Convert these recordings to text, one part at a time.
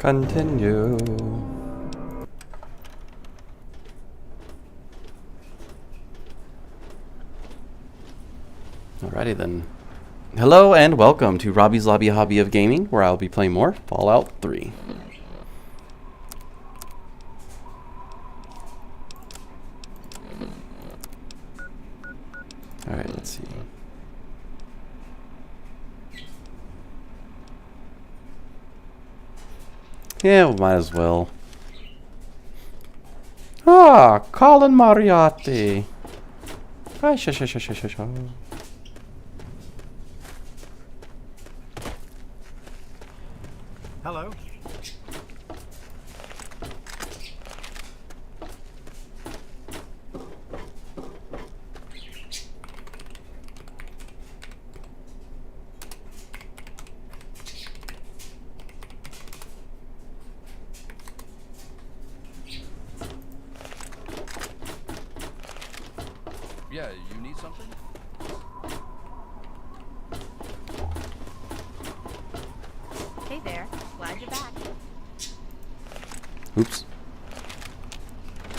Continue. Alrighty then. Hello and welcome to Robbie's Lobby Hobby of Gaming, where I'll be playing more Fallout 3. Alright, let's see. Yeah, we might as well. Ah, Colin Moriarty. Hi, Hello. Yeah, you need something? Hey there, glad you're back. Oops.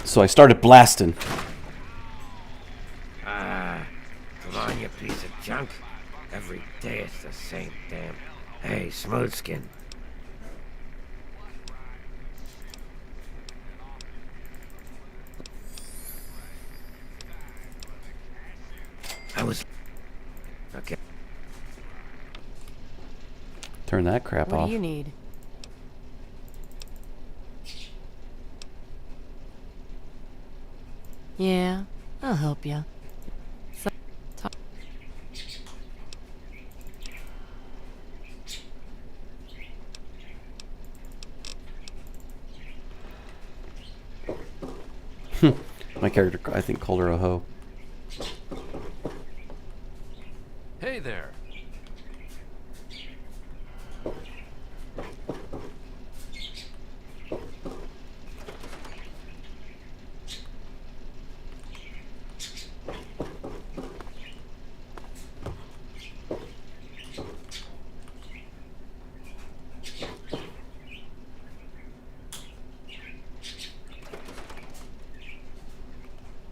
So I started blasting. Come on, you piece of junk. Every day it's the same damn... Hey, Smoothskin. I was... Okay. Turn that crap What off. do you need? Yeah, I'll help you. My character, I think, called her a hoe. Hey there.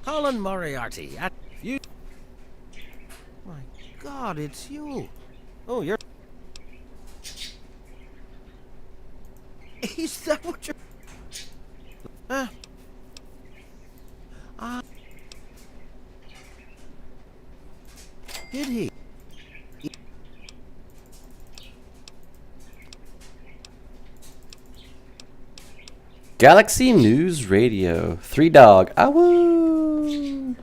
Colin Moriarty, you... My God, it's you. Oh, you're... Is that what you're... Did he? Galaxy News Radio. 3 Dog. Awoo!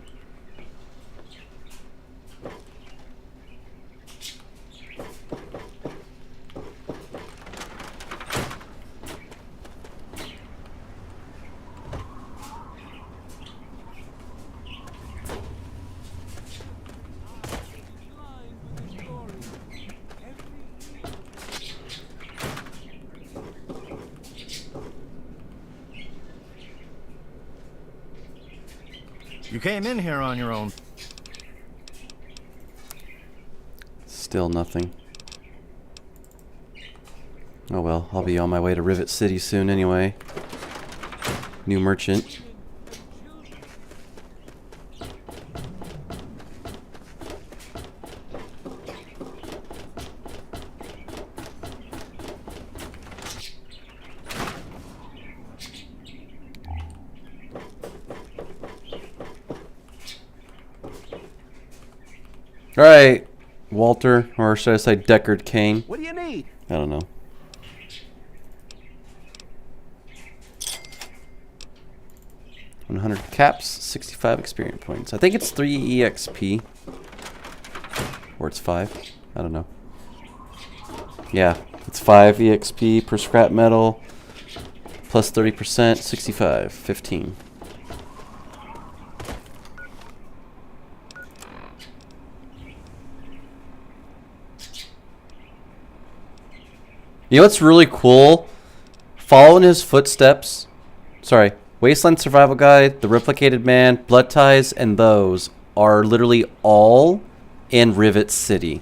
You came in here on your own. Still nothing. Oh well, I'll be on my way to Rivet City soon anyway. New merchant. Alright, Walter, or should I say Deckard Cain? What do you need? I don't know. $100 caps, 65 experience points. I think it's 3 EXP. Or it's 5. I don't know. Yeah, it's 5 EXP per scrap metal. Plus 30%, 65, 15. You know what's really cool? Following his footsteps. Sorry. Wasteland Survival Guide, The Replicated Man, Blood Ties, and those are literally all in Rivet City.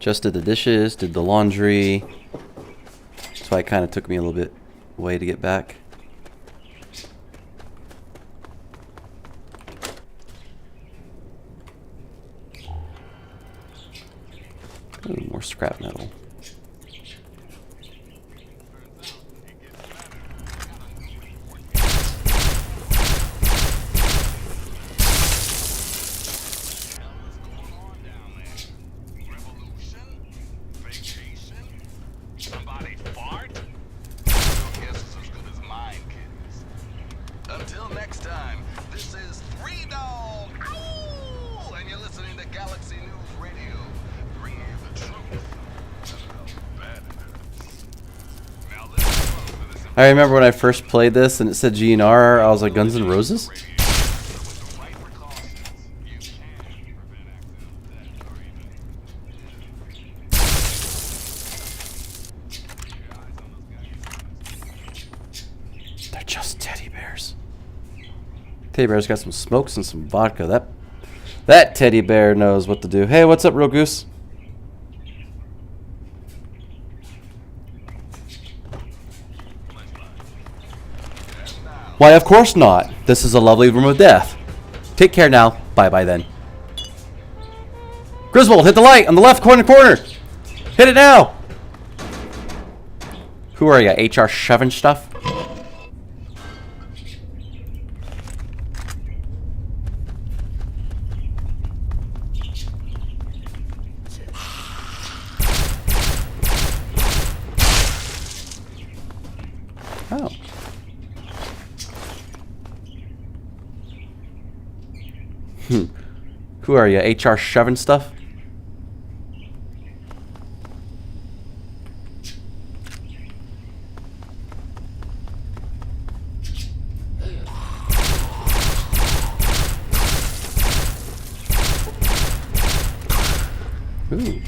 Just did the dishes, did the laundry. That's why it kind of took me a little bit way to get back. Ooh, more scrap metal. Until next time, this is Three Dog, Ow! And you're listening to Galaxy News Radio, bringing you the truth. Now listen. I remember when I first played this and it said GNR, I was like, Guns N' Roses? They're just teddy bears. Teddy bear's got some smokes and some vodka. That teddy bear knows what to do. Hey, what's up, Real Goose? Why, of course not. This is a lovely room of death. Take care now. Bye-bye then. Griswold, hit the light on the left corner. Hit it now. Who are you, HR shoving stuff? Oh. Who are you, HR shoving stuff? Ooh.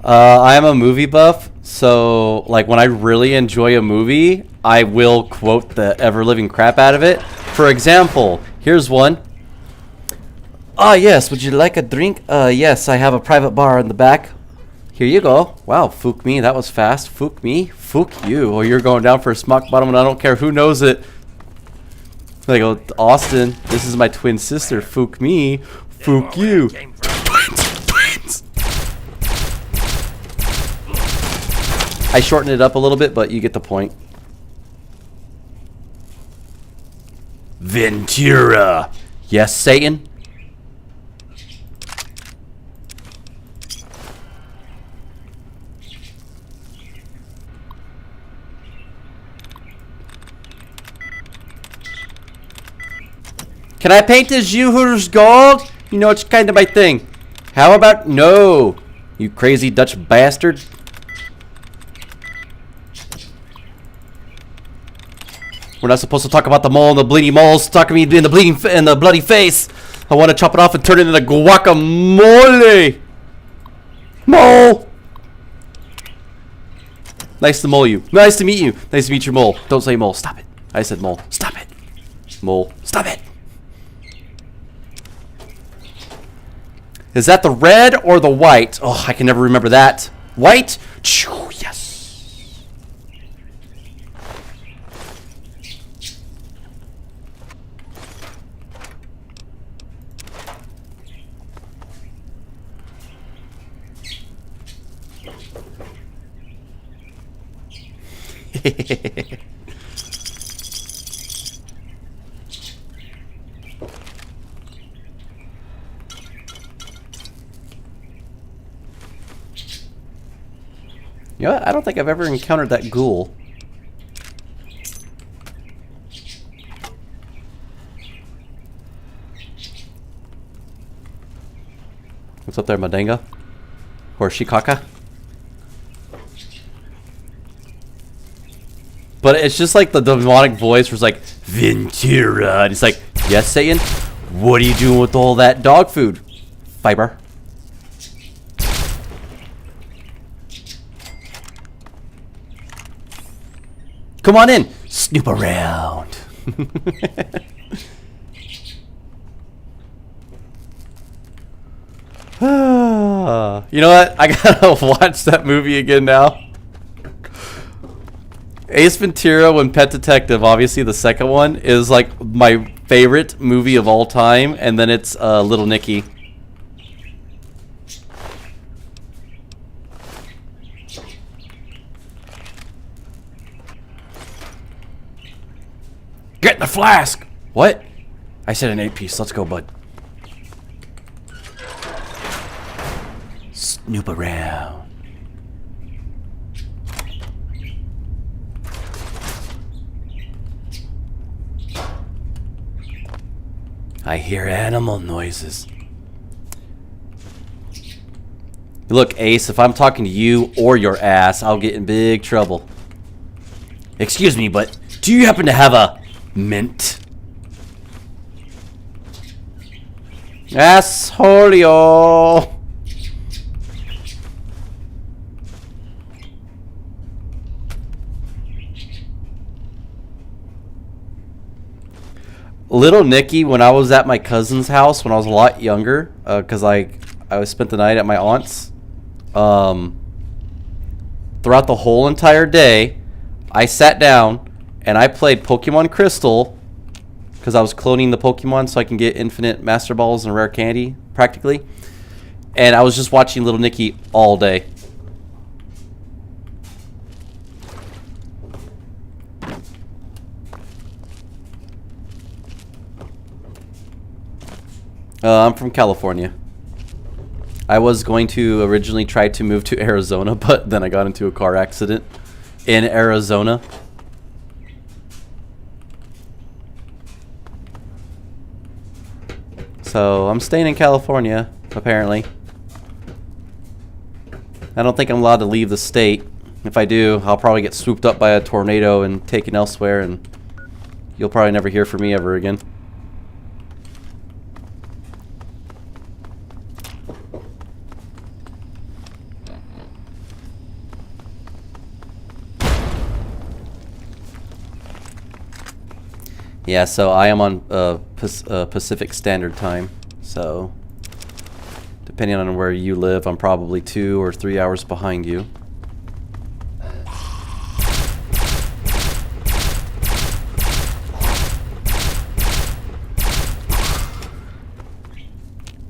I am a movie buff, so like when I really enjoy a movie, I will quote the ever-living crap out of it. For example, here's one. Ah, yes, would you like a drink? Yes, I have a private bar in the back. Here you go. Wow, fook me, that was fast. Fook me, fook you. Or you're going down for a smock bottom and I don't care who knows it. I go, Austin, this is my twin sister. Fook me, fook you. Twins. I shortened it up a little bit, but you get the point. Ventura. Yes, Satan? Can I paint as you Hooters gold? You know, it's kind of my thing. How about no, you crazy Dutch bastard? We're not supposed to talk about the mole and the bleeding moles. Talking me in the bleeding and the bloody face. I want to chop it off and turn it into guacamole. Mole. Nice to mole you. Nice to meet you. Nice to meet your mole. Don't say mole. Stop it. I said mole. Stop it. Mole. Stop it. Is that the red or the white? Oh, I can never remember that. White? Yes. You know what? I don't think I've ever encountered that ghoul. What's up there, Madenga? Or Shikaka? But it's just like the demonic voice was like, Ventura. And it's like, yes, Satan? What are you doing with all that dog food? fiber. Come on in. Snoop around. You know what? I gotta watch that movie again now. Ace Ventura when Pet Detective, obviously the second one, is like my favorite movie of all time, and then it's Little Nicky. Get in the flask! What? I said an 8-piece. Let's go, bud. Snoop around. I hear animal noises. Look, Ace, if I'm talking to you or your ass, I'll get in big trouble. Excuse me, but do you happen to have a mint? Assholio. Little Nicky, when I was at my cousin's house when I was a lot younger, because I spent the night at my aunt's, throughout the whole entire day, I sat down and I played Pokemon Crystal, because I was cloning the Pokemon so I can get infinite Master Balls and rare candy, practically. And I was just watching Little Nicky all day. I'm from California. I was going to originally try to move to Arizona, but then I got into a car accident in Arizona. So I'm staying in California, apparently. I don't think I'm allowed to leave the state. If I do, I'll probably get swooped up by a tornado and taken elsewhere, and you'll probably never hear from me ever again. Yeah, so I am on Pacific Standard Time, so depending on where you live, I'm probably 2 or 3 hours behind you.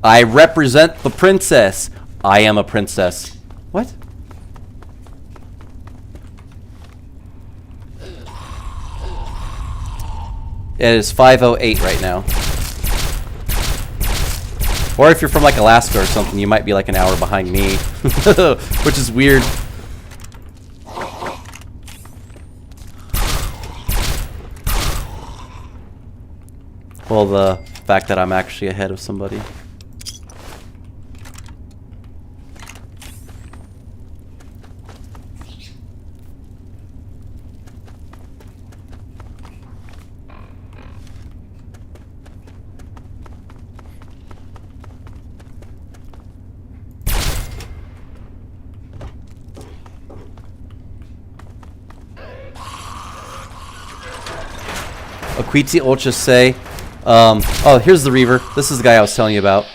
I represent the princess. I am a princess. What? It is 5:08 right now. Or if you're from like Alaska or something, you might be like an hour behind me, which is weird. Well, the fact that I'm actually ahead of somebody. Akwiti Ultra say, oh, here's the Reaver. This is the guy I was telling you about.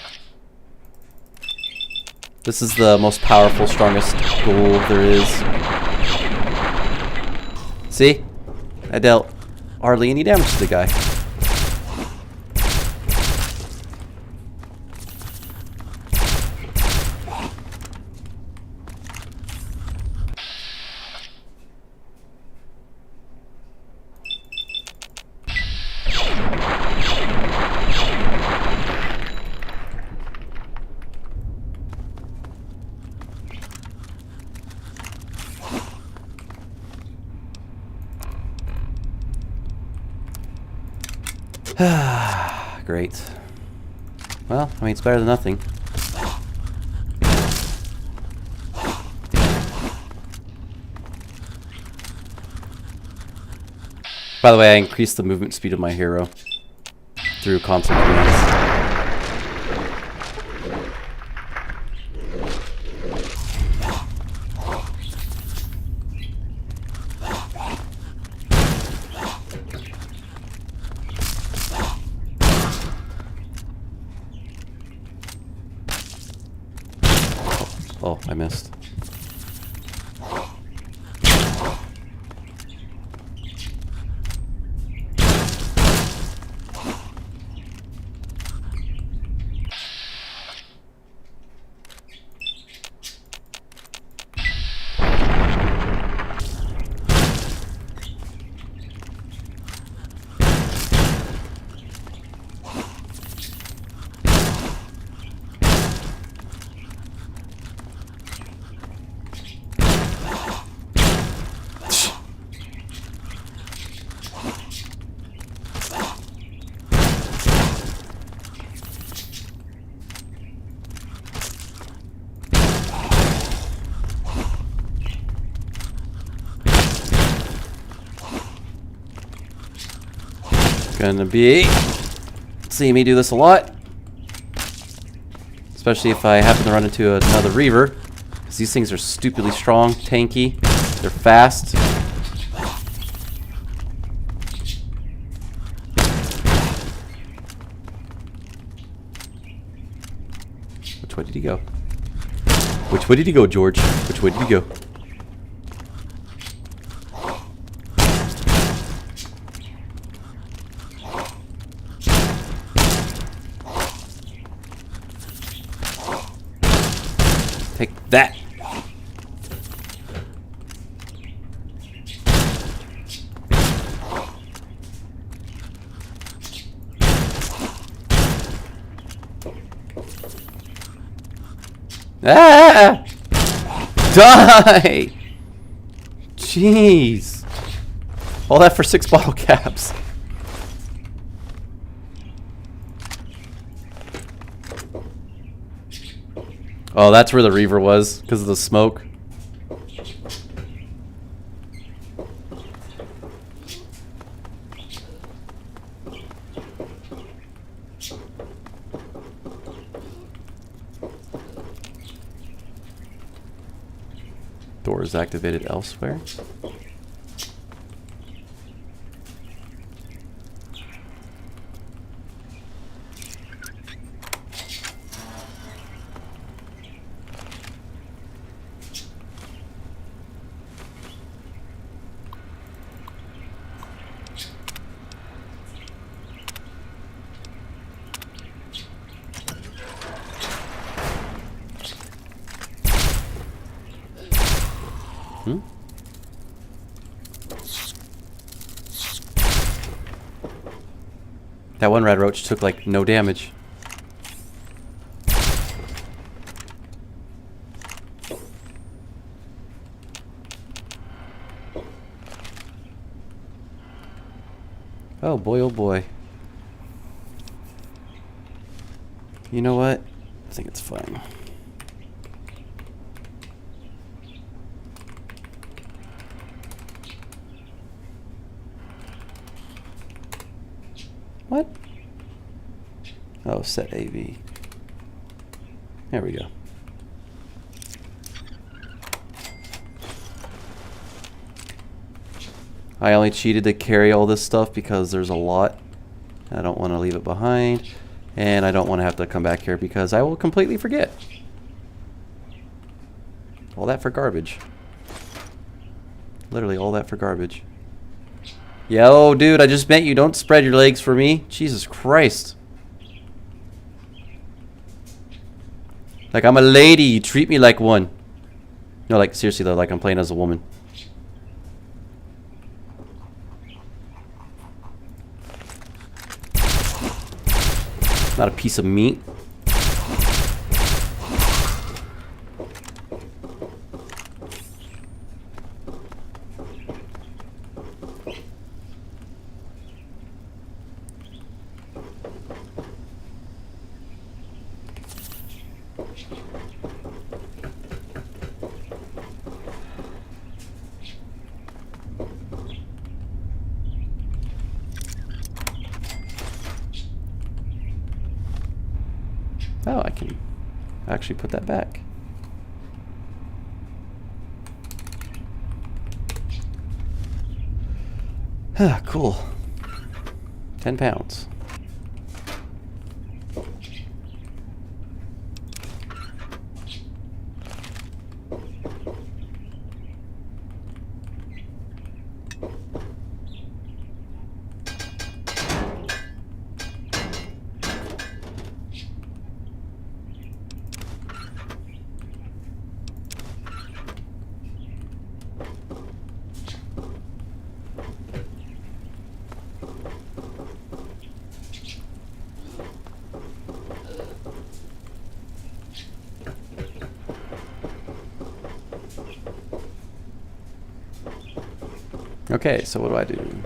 This is the most powerful, strongest ghoul there is. See? I dealt hardly any damage to the guy. Great. Well, I mean, it's better than nothing. By the way, I increased the movement speed of my hero through console commands. Oh, I missed. Gonna be seeing me do this a lot, especially if I happen to run into another Reaver, because these things are stupidly strong, tanky, they're fast. Which way did he go? Which way did he go, George? Which way did he go? Take that. Ah! Die! Jeez. All that for 6 bottle caps. Oh, that's where the Reaver was, because of the smoke. Door is activated elsewhere. That one red roach took like no damage. Oh boy, oh boy. You know what? I think it's fine. What? Oh, set AV. There we go. I only cheated to carry all this stuff because there's a lot. I don't want to leave it behind. And I don't want to have to come back here because I will completely forget. All that for garbage. Literally all that for garbage. Yo, dude, I just met you. Don't spread your legs for me. Jesus Christ. Like, I'm a lady. You treat me like one. No, like, seriously, though. Like, I'm playing as a woman. Not a piece of meat. Oh, I can actually put that back. Ah, cool. 10 pounds. Okay, so what do I do?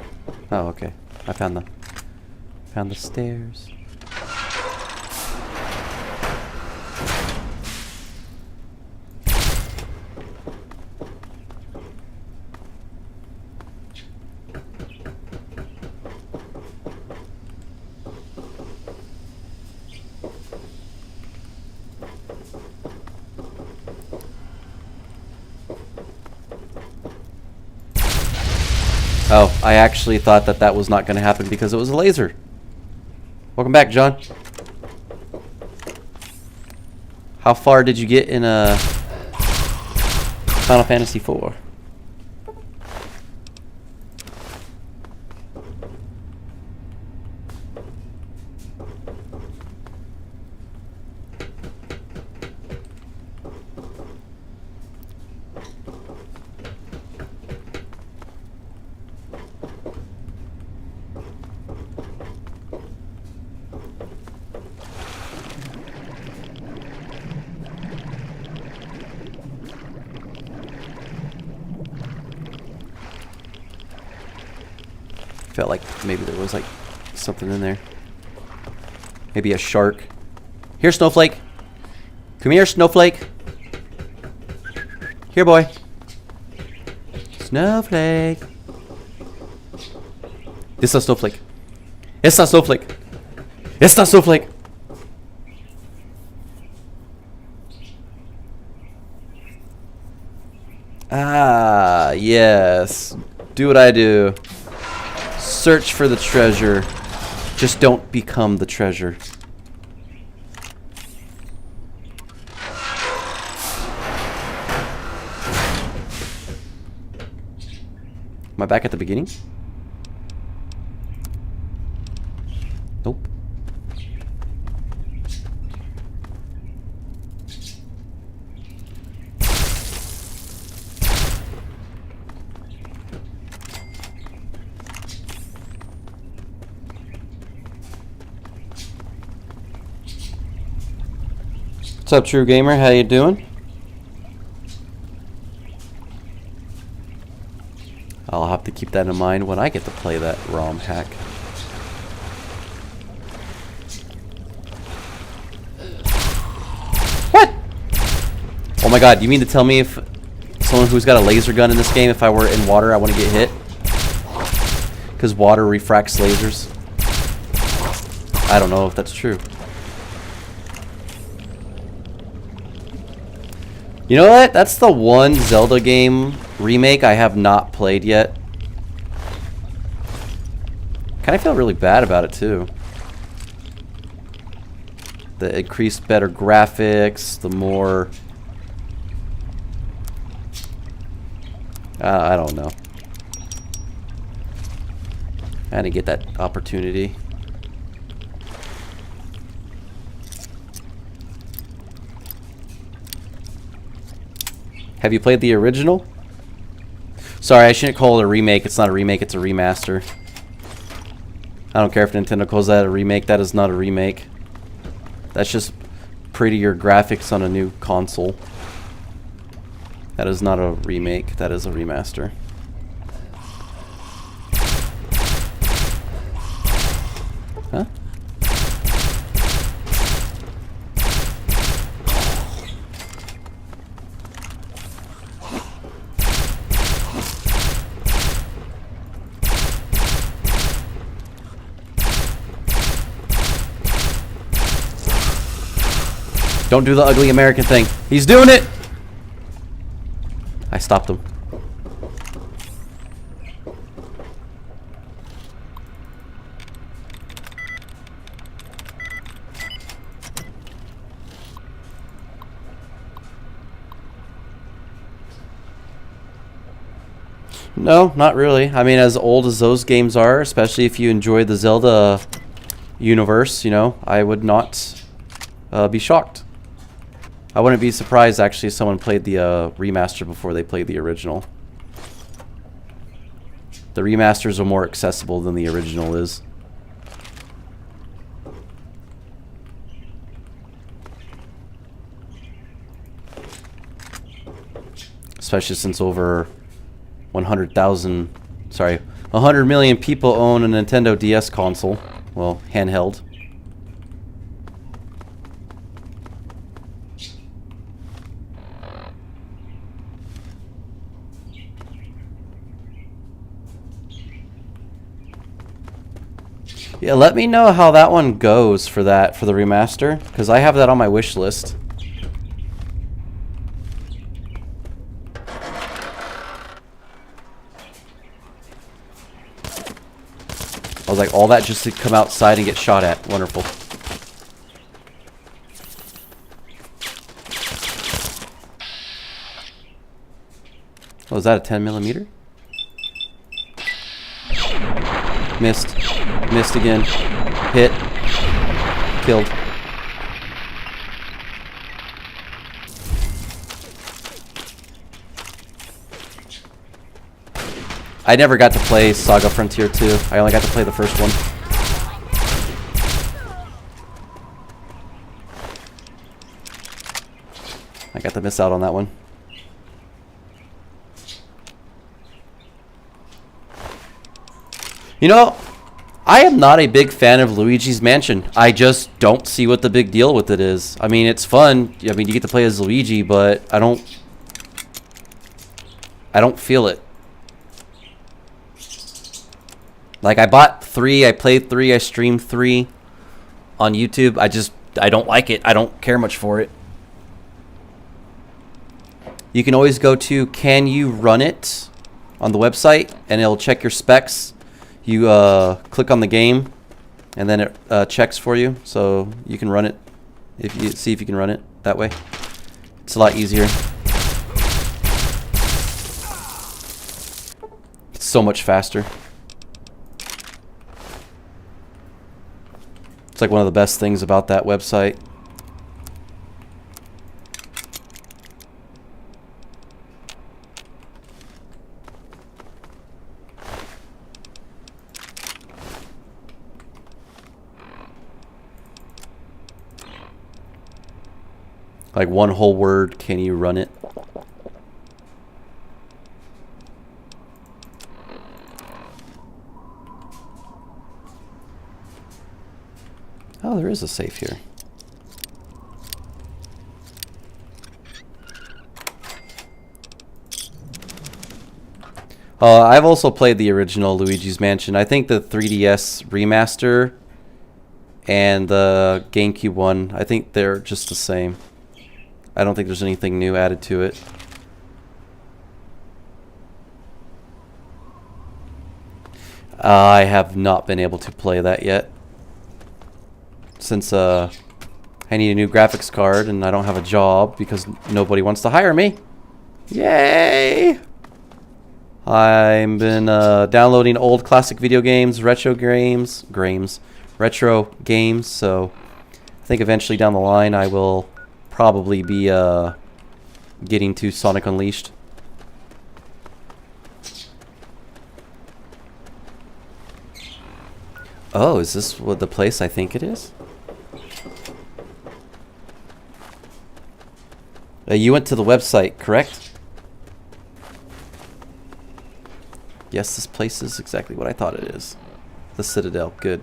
Oh, okay. I found the stairs. Oh, I actually thought that that was not going to happen because it was a laser. Welcome back, John. How far did you get in Final Fantasy IV? Felt like maybe there was like something in there. Maybe a shark. Here, Snowflake. Come here, Snowflake. Here, boy. Snowflake. It's not Snowflake. It's not Snowflake. It's not Snowflake. Ah, yes. Do what I do. Search for the treasure. Just don't become the treasure. Am I back at the beginning? Nope. What's up, True Gamer? How you doing? I'll have to keep that in mind when I get to play that ROM hack. What? Oh my god, you mean to tell me if someone who's got a laser gun in this game, if I were in water, I want to get hit? Because water refracts lasers? I don't know if that's true. You know what? That's the one Zelda game remake I have not played yet. Kind of feel really bad about it too. The increased better graphics, the more... I don't know. I didn't get that opportunity. Have you played the original? Sorry, I shouldn't call it a remake. It's not a remake, it's a remaster. I don't care if Nintendo calls that a remake. That is not a remake. That's just prettier graphics on a new console. That is not a remake. That is a remaster. Huh? Don't do the ugly American thing. He's doing it! I stopped him. No, not really. I mean, as old as those games are, especially if you enjoy the Zelda universe, you know, I would not be shocked. I wouldn't be surprised, actually, if someone played the remaster before they played the original. The remasters are more accessible than the original is. Especially since over 100,000 sorry, 100 million people own a Nintendo DS console. Well, handheld. Yeah, let me know how that one goes for the remaster, because I have that on my wish list. I was like, all that just to come outside and get shot at. Wonderful. Oh, is that a 10mm? Missed. Missed again. Hit. Killed. I never got to play Saga Frontier 2. I only got to play the first one. I got to miss out on that one. You know, I am not a big fan of Luigi's Mansion. I just don't see what the big deal with it is. I mean, it's fun. I mean, you get to play as Luigi, but I don't feel it. Like, I bought 3, I played 3, I streamed 3 on YouTube. I don't like it. I don't care much for it. You can always go to Can You Run It on the website, and it'll check your specs. You click on the game, and then it checks for you, so you can run it. If you see if you can run it that way, it's a lot easier. It's so much faster. It's like one of the best things about that website. Like one whole word, can you run it? Oh, there is a safe here. I've also played the original Luigi's Mansion. I think the 3DS remaster and the GameCube one, I think they're just the same. I don't think there's anything new added to it. I have not been able to play that yet. Since I need a new graphics card and I don't have a job because nobody wants to hire me. Yay! I've been downloading old classic video games, retro games, so I think eventually down the line I will probably be getting to Sonic Unleashed. Oh, is this what the place I think it is? You went to the website, correct? Yes, this place is exactly what I thought it is. The Citadel, good.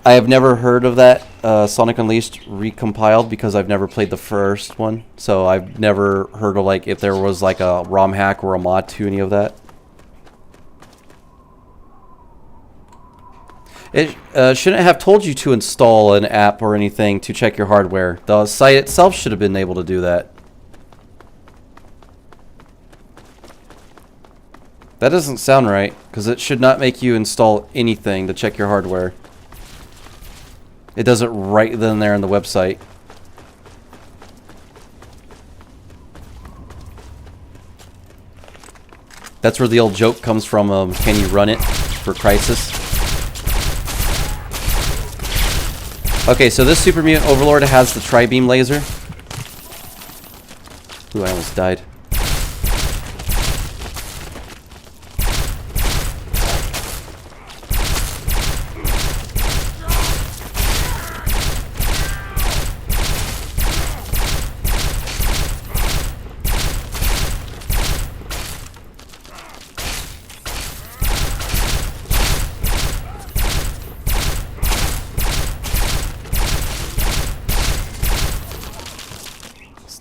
I have never heard of that Sonic Unleashed recompiled because I've never played the first one. So I've never heard of like if there was like a ROM hack or a mod to any of that. It shouldn't have told you to install an app or anything to check your hardware. The site itself should have been able to do that. That doesn't sound right, because it should not make you install anything to check your hardware. It does it right then and there on the website. That's where the old joke comes from, can you run it for Crysis? Okay, so this Super Mutant Overlord has the Tri-Beam laser. Ooh, I almost died.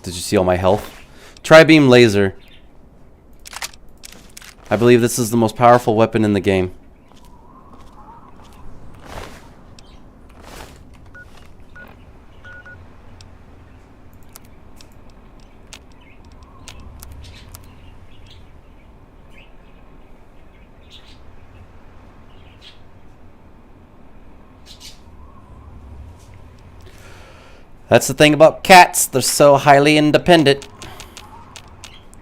Did you see all my health? Tri-beam laser. I believe this is the most powerful weapon in the game. That's the thing about cats. They're so highly independent.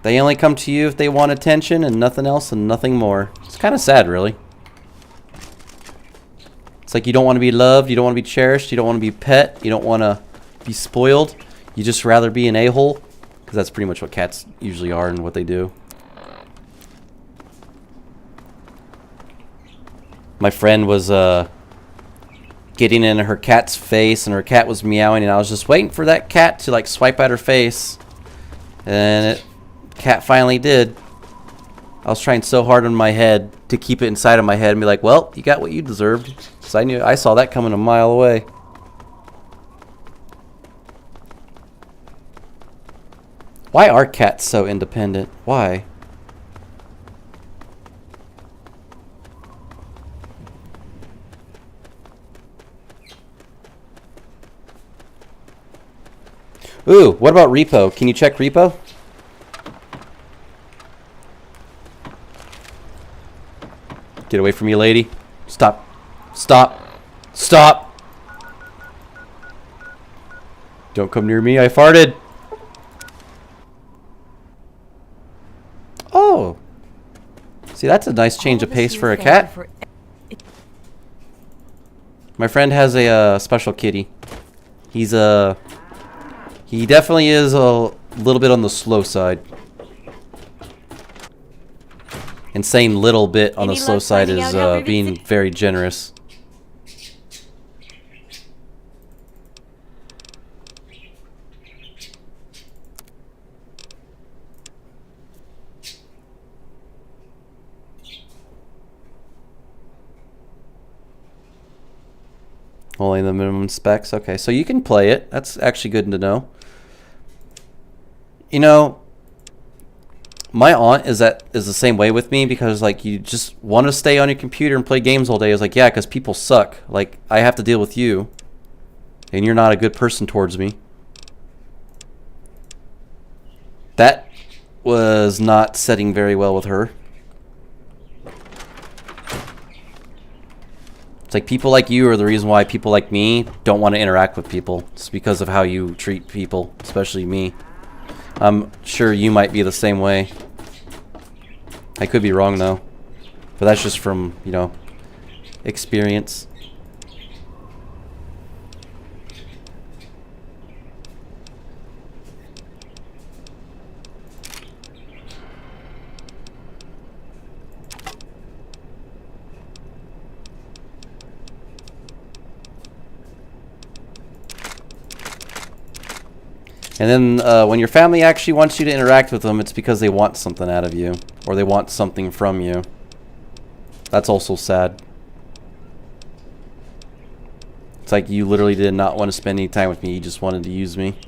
They only come to you if they want attention and nothing else and nothing more. It's kind of sad, really. It's like you don't want to be loved, you don't want to be cherished, you don't want to be pet, you don't want to be spoiled. You just rather be an a-hole. Because that's pretty much what cats usually are and what they do. My friend was getting in her cat's face and her cat was meowing and I was just waiting for that cat to like swipe at her face. And cat finally did. I was trying so hard in my head to keep it inside of my head and be like, well, you got what you deserved. Because I saw that coming a mile away. Why are cats so independent? Why? Ooh, what about repo? Can you check repo? Get away from me, lady. Stop. Stop. Stop. Don't come near me. I farted. Oh. See, that's a nice change of pace for a cat. My friend has a special kitty. He definitely is a little bit on the slow side. And saying little bit on the slow side is being very generous. Only the minimum specs. Okay, so you can play it. That's actually good to know. You know, my aunt is the same way with me because like you just want to stay on your computer and play games all day. It's like, yeah, because people suck. Like I have to deal with you, and you're not a good person towards me. That was not setting very well with her. It's like people like you are the reason why people like me don't want to interact with people. It's because of how you treat people, especially me. I'm sure you might be the same way. I could be wrong though, but that's just from, you know, experience. And then when your family actually wants you to interact with them, it's because they want something out of you. Or they want something from you. That's also sad. It's like you literally did not want to spend any time with me. You just wanted to use me.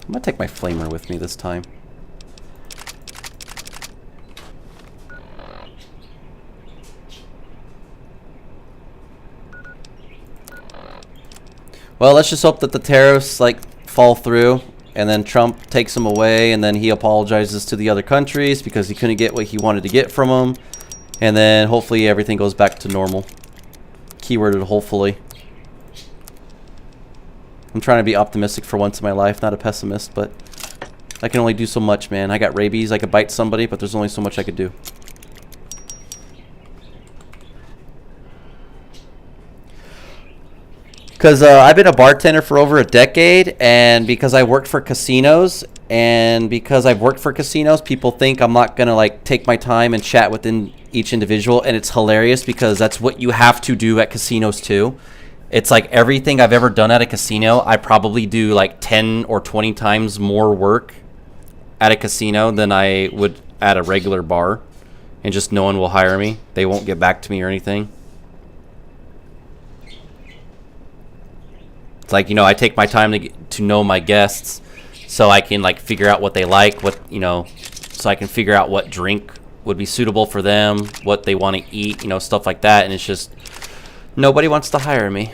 I'm going to take my flamer with me this time. Well, let's just hope that the tariffs like fall through and then Trump takes them away and then he apologizes to the other countries because he couldn't get what he wanted to get from them. And then hopefully everything goes back to normal. Keyworded hopefully. I'm trying to be optimistic for once in my life, not a pessimist, but I can only do so much, man. I got rabies, I could bite somebody, but there's only so much I could do. Because I've been a bartender for over a decade, and because I worked for casinos, and because I've worked for casinos, people think I'm not going to like take my time and chat within each individual, and it's hilarious because that's what you have to do at casinos too. It's like everything I've ever done at a casino, I probably do like 10 or 20 times more work at a casino than I would at a regular bar, and just no one will hire me. They won't get back to me or anything. It's like, you know, I take my time to know my guests so I can, like, figure out what they like, what, you know, so I can figure out what drink would be suitable for them, what they want to eat, you know, stuff like that. And it's just, nobody wants to hire me.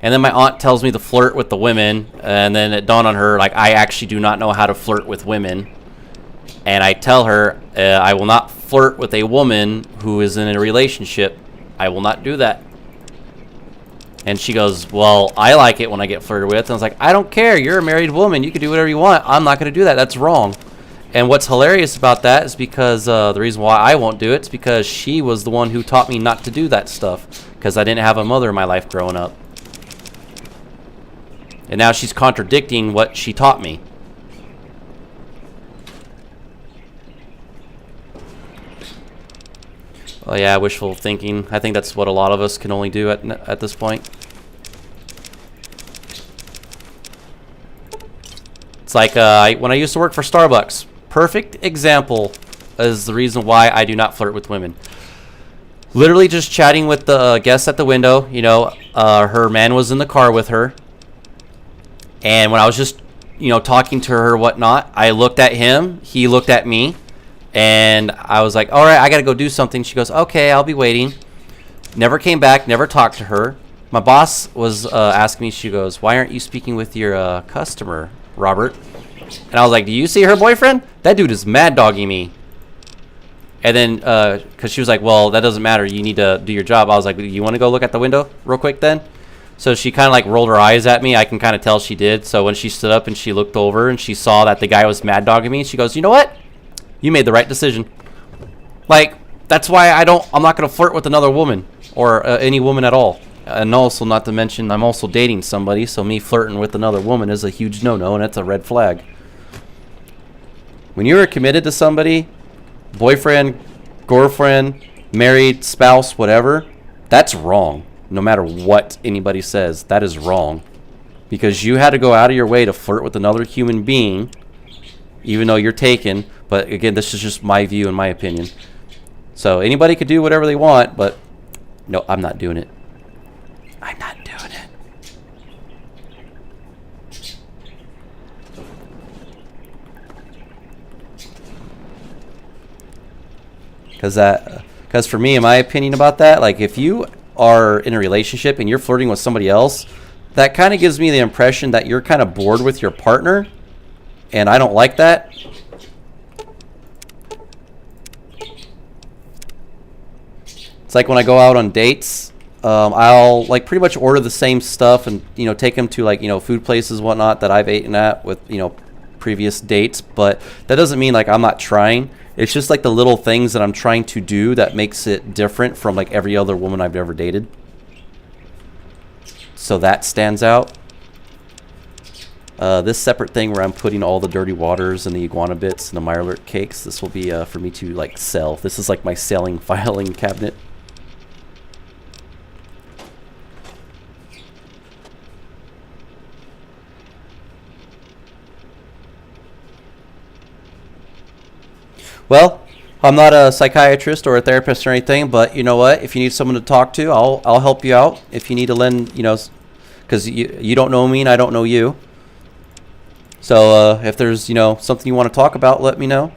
And then my aunt tells me to flirt with the women, and then it dawned on her, like, I actually do not know how to flirt with women. And I tell her, I will not flirt with a woman who is in a relationship. I will not do that. And she goes, well, I like it when I get flirted with. And I was like, I don't care. You're a married woman. You can do whatever you want. I'm not going to do that. That's wrong. And what's hilarious about that is because the reason why I won't do it is because she was the one who taught me not to do that stuff. Because I didn't have a mother in my life growing up. And now she's contradicting what she taught me. Oh yeah, wishful thinking. I think that's what a lot of us can only do at this point. It's like when I used to work for Starbucks. Perfect example is the reason why I do not flirt with women. Literally just chatting with the guests at the window. You know, her man was in the car with her. And when I was just, you know, talking to her or whatnot, I looked at him. He looked at me. And I was like, all right, I got to go do something. She goes, okay, I'll be waiting. Never came back, never talked to her. My boss was asking me, she goes, why aren't you speaking with your customer, Robert? And I was like, do you see her boyfriend? That dude is mad dogging me. And then, because she was like, well, that doesn't matter. You need to do your job. I was like, you want to go look at the window real quick then? So she kind of like rolled her eyes at me. I can kind of tell she did. So when she stood up and she looked over and she saw that the guy was mad dogging me, she goes, you know what? You made the right decision. Like, that's why I'm not going to flirt with another woman or any woman at all. And also, not to mention, I'm also dating somebody, so me flirting with another woman is a huge no-no, and it's a red flag. When you're committed to somebody, boyfriend, girlfriend, married, spouse, whatever, that's wrong. No matter what anybody says, that is wrong. Because you had to go out of your way to flirt with another human being, even though you're taken. But again, this is just my view and my opinion. So anybody could do whatever they want, but no, I'm not doing it. I'm not doing it. Because for me, in my opinion about that, like if you are in a relationship and you're flirting with somebody else, that kind of gives me the impression that you're kind of bored with your partner, and I don't like that. It's like when I go out on dates, I'll like pretty much order the same stuff and, you know, take them to like, you know, food places, whatnot that I've eaten at with, you know, previous dates. But that doesn't mean like I'm not trying. It's just like the little things that I'm trying to do that makes it different from like every other woman I've ever dated. So that stands out. This separate thing where I'm putting all the dirty waters and the iguana bits and the Mirelurk cakes, this will be for me to like sell. This is like my selling filing cabinet. Well, I'm not a psychiatrist or a therapist or anything, but you know what? If you need someone to talk to, I'll help you out. If you need to lend, you know, because you don't know me and I don't know you. So if there's, you know, something you want to talk about, let me know.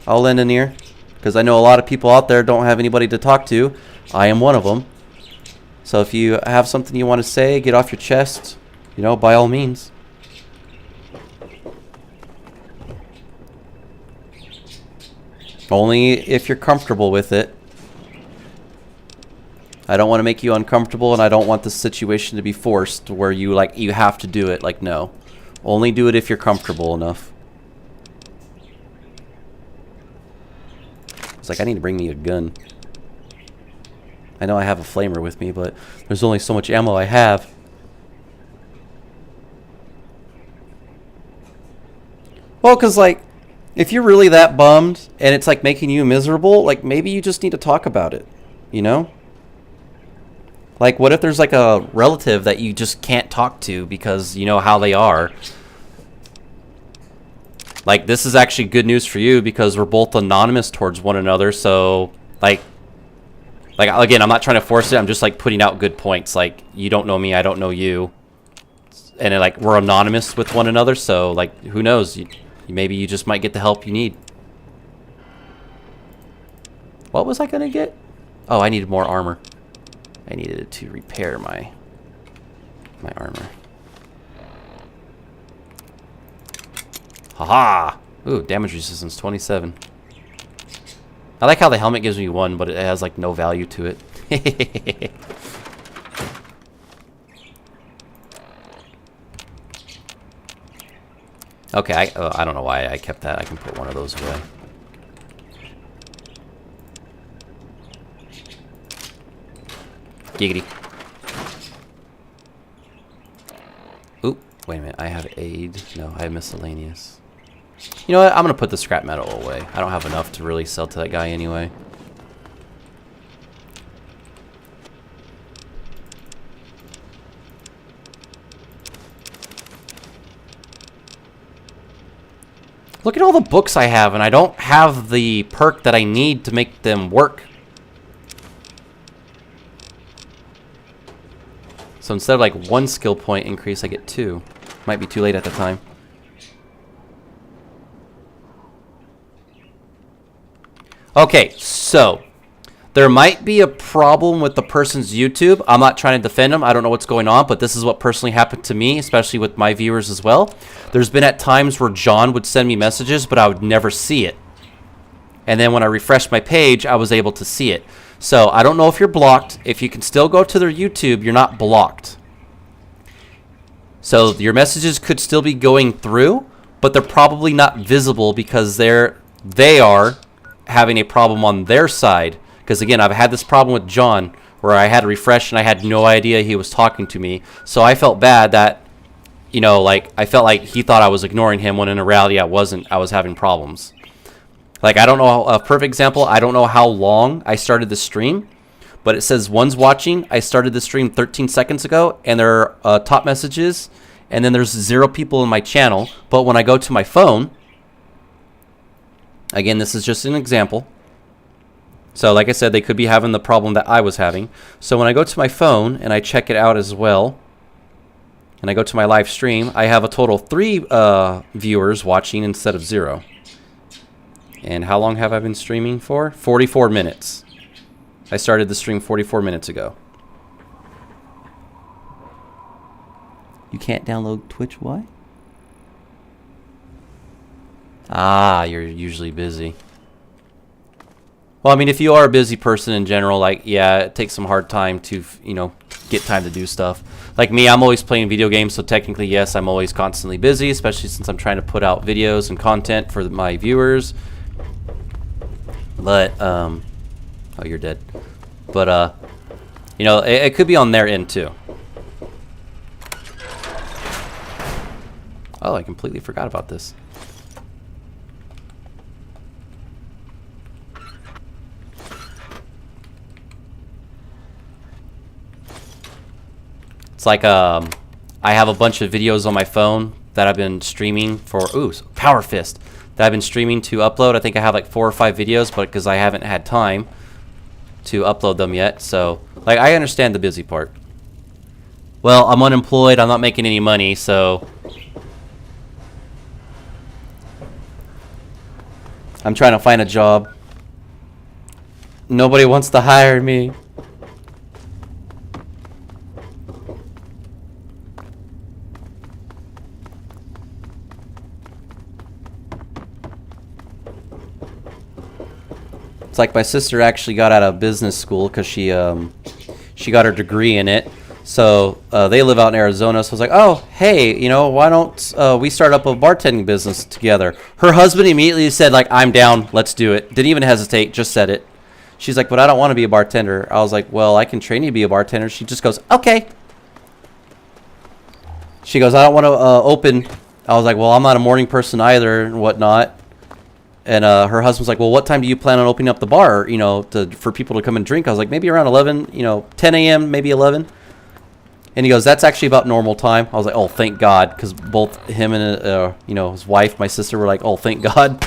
I'll lend an ear, because I know a lot of people out there don't have anybody to talk to. I am one of them. So if you have something you want to say, get off your chest, you know, by all means. Only if you're comfortable with it. I don't want to make you uncomfortable, and I don't want the situation to be forced where you have to do it. Like, no. Only do it if you're comfortable enough. It's like, I need to bring me a gun. I know I have a flamer with me, but there's only so much ammo I have. Well, because, like, if you're really that bummed and it's like making you miserable, like maybe you just need to talk about it, you know? Like what if there's like a relative that you just can't talk to because you know how they are? Like this is actually good news for you because we're both anonymous towards one another, so like Like, again, I'm not trying to force it. I'm just, like, putting out good points. Like, you don't know me, I don't know you. And, like, we're anonymous with one another, so, like, who knows? Maybe you just might get the help you need. What was I going to get? Oh, I needed more armor. I needed it to repair my armor. Haha! Ooh, damage resistance 27. I like how the helmet gives me 1, but it has like no value to it. Okay, I don't know why I kept that. I can put one of those away. Giggity. Oop, wait a minute. I have aid. No, I have miscellaneous. You know what? I'm going to put the scrap metal away. I don't have enough to really sell to that guy anyway. Look at all the books I have, and I don't have the perk that I need to make them work. So instead of like 1 skill point increase, I get 2. Might be too late at the time. Okay, so there might be a problem with the person's YouTube. I'm not trying to defend them. I don't know what's going on, but this is what personally happened to me, especially with my viewers as well. There's been at times where John would send me messages, but I would never see it. And then when I refreshed my page, I was able to see it. So I don't know if you're blocked. If you can still go to their YouTube, you're not blocked. So your messages could still be going through, but they're probably not visible because they are having a problem on their side. Because again, I've had this problem with John where I had to refresh and I had no idea he was talking to me. So I felt bad that, you know, like I felt like he thought I was ignoring him when in reality I wasn't. I was having problems. Like, I don't know, a perfect example, I don't know how long I started the stream, but it says one's watching. I started the stream 13 seconds ago, and there are top messages, and then there's 0 people in my channel. But when I go to my phone, again, this is just an example. So like I said, they could be having the problem that I was having. So when I go to my phone and I check it out as well, and I go to my live stream, I have a total of 3 viewers watching instead of 0. And how long have I been streaming for? 44 minutes. I started the stream 44 minutes ago. You can't download Twitch, why? Ah, you're usually busy. Well, I mean, if you are a busy person in general, like, yeah, it takes some hard time to, you know, get time to do stuff. Like me, I'm always playing video games, so technically, yes, I'm always constantly busy, especially since I'm trying to put out videos and content for my viewers. But, oh, you're dead. But, you know, it could be on their end, too. Oh, I completely forgot about this. It's like, I have a bunch of videos on my phone that I've been streaming for, ooh, Power Fist. That I've been streaming to upload. I think I have like 4 or 5 videos, but because I haven't had time to upload them yet. So, like, I understand the busy part. Well, I'm unemployed. I'm not making any money, so I'm trying to find a job. Nobody wants to hire me. It's like my sister actually got out of business school because she got her degree in it. So they live out in Arizona. So I was like, oh, hey, you know, why don't we start up a bartending business together? Her husband immediately said, like, I'm down. Let's do it. Didn't even hesitate. Just said it. She's like, but I don't want to be a bartender. I was like, well, I can train you to be a bartender. She just goes, okay. She goes, I don't want to open. I was like, well, I'm not a morning person either and whatnot. And her husband's like, well, what time do you plan on opening up the bar, you know, for people to come and drink? I was like, maybe around 11, you know, 10 a.m., maybe 11. And he goes, that's actually about normal time. I was like, oh, thank God, because both him and, you know, his wife, my sister, were like, oh, thank God.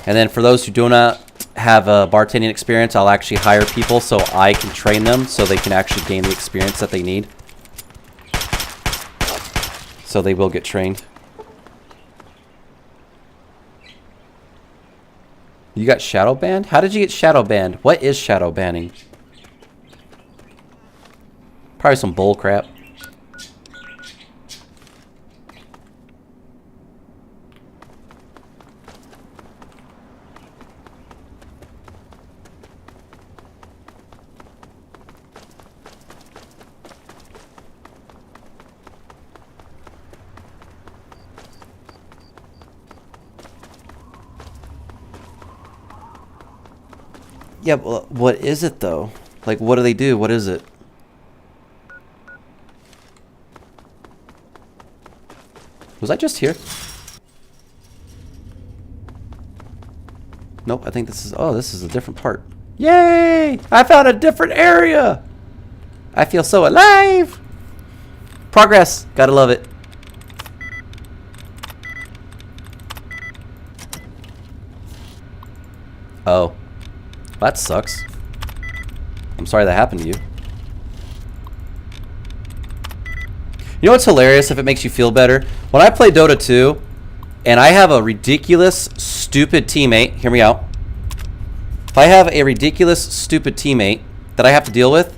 And then for those who do not have a bartending experience, I'll actually hire people so I can train them so they can actually gain the experience that they need. So they will get trained. You got shadow banned? How did you get shadow banned? What is shadow banning? Probably some bull crap. Yeah, but what is it though? Like, what do they do? What is it? Was I just here? Nope, I think this is... Oh, this is a different part. Yay! I found a different area! I feel so alive! Progress! Gotta love it. Oh. That sucks. I'm sorry that happened to you. You know what's hilarious if it makes you feel better? When I play Dota 2 and I have a ridiculous, stupid teammate, hear me out. If I have a ridiculous, stupid teammate that I have to deal with,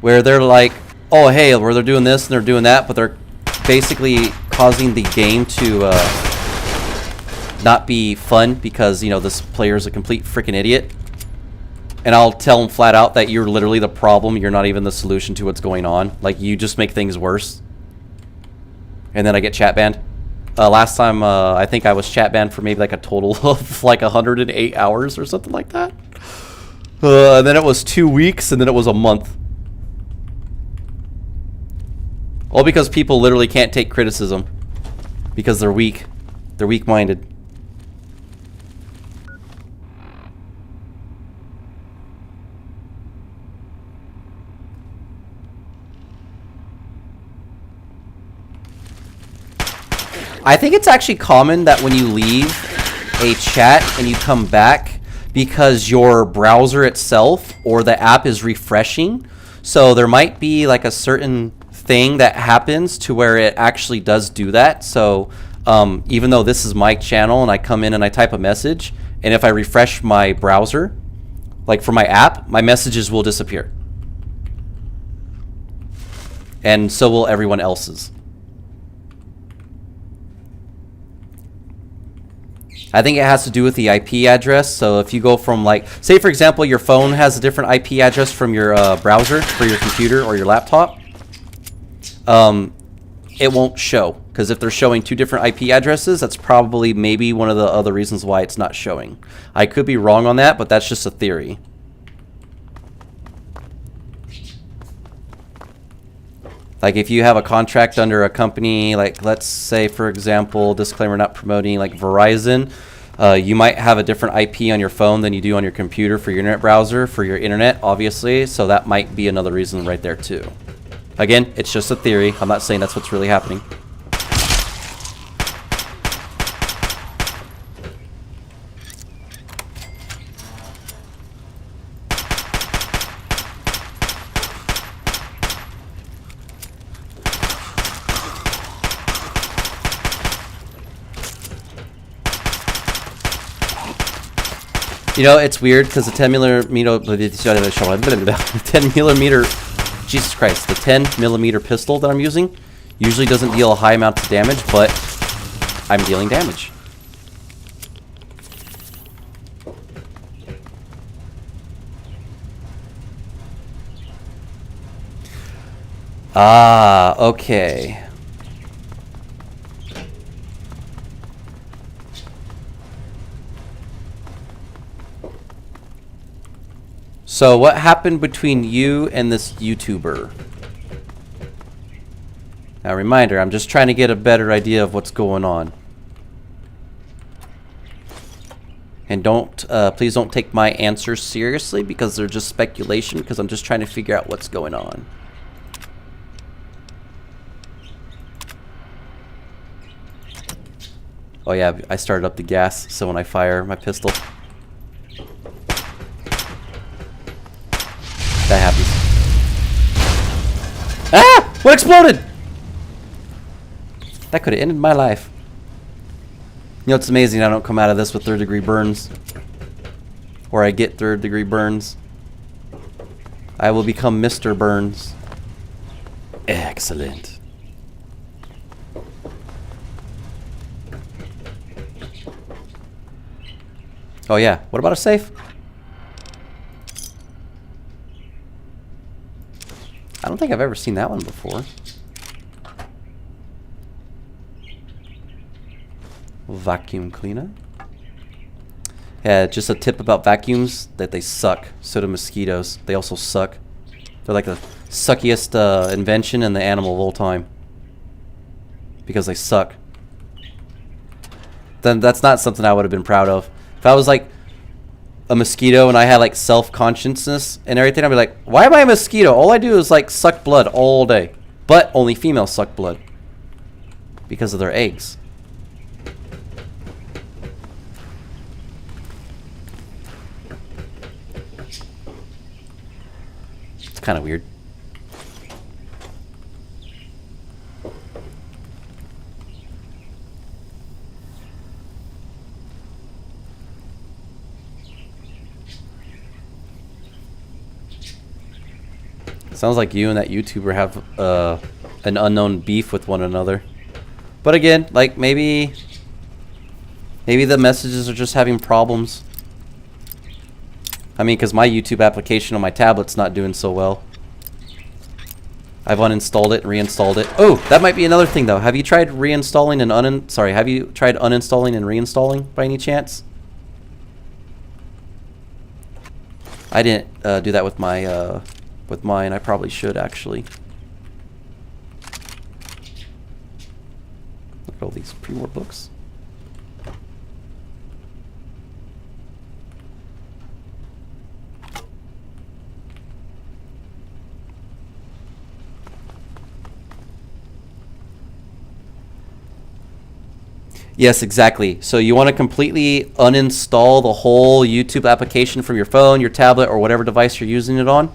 where they're like, oh, hey, where they're doing this and they're doing that, but they're basically causing the game to not be fun because, you know, this player is a complete freaking idiot. And I'll tell them flat out that you're literally the problem. You're not even the solution to what's going on. Like, you just make things worse. And then I get chat banned. Last time, I think I was chat banned for maybe like a total of like 108 hours or something like that. And then it was 2 weeks, and then it was a month. All because people literally can't take criticism. Because they're weak. They're weak-minded. I think it's actually common that when you leave a chat and you come back because your browser itself or the app is refreshing. So there might be like a certain thing that happens to where it actually does do that. So even though this is my channel and I come in and I type a message, and if I refresh my browser, like for my app, my messages will disappear. And so will everyone else's. I think it has to do with the IP address. So if you go from, like, say for example, your phone has a different IP address from your browser for your computer or your laptop, it won't show. Because if they're showing two different IP addresses, that's probably maybe one of the other reasons why it's not showing. I could be wrong on that, but that's just a theory. Like if you have a contract under a company, like let's say for example, disclaimer not promoting, like Verizon, you might have a different IP on your phone than you do on your computer for your internet browser, for your internet, obviously. So that might be another reason right there too. Again, it's just a theory. I'm not saying that's what's really happening. You know, it's weird because the 10 millimeter, Jesus Christ, the 10 millimeter pistol that I'm using usually doesn't deal a high amount of damage, but I'm dealing damage. Ah, okay. So what happened between you and this YouTuber? Now reminder, I'm just trying to get a better idea of what's going on. And please don't take my answers seriously because they're just speculation, because I'm just trying to figure out what's going on. Oh yeah, I started up the gas, so when I fire my pistol, that happens. Ah! What exploded? That could have ended my life. You know, it's amazing I don't come out of this with third-degree burns. Or I get third-degree burns. I will become Mr. Burns. Excellent. Oh yeah, what about a safe? I don't think I've ever seen that one before. Vacuum cleaner. Yeah, just a tip about vacuums, that they suck. So do mosquitoes. They also suck. They're like the suckiest invention in the animal of all time. Because they suck. Then that's not something I would have been proud of. If I was like a mosquito and I had like self-consciousness and everything, I'd be like, why am I a mosquito? All I do is like suck blood all day. But only females suck blood. Because of their eggs. It's kind of weird. Sounds like you and that YouTuber have an unknown beef with one another. But again, like maybe the messages are just having problems. I mean, because my YouTube application on my tablet's not doing so well. I've uninstalled it and reinstalled it. Oh, that might be another thing though. Have you tried reinstalling and have you tried uninstalling and reinstalling by any chance? I didn't do that with my with mine. I probably should actually. Look at all these pre-war books. Yes, exactly. So you want to completely uninstall the whole YouTube application from your phone, your tablet, or whatever device you're using it on.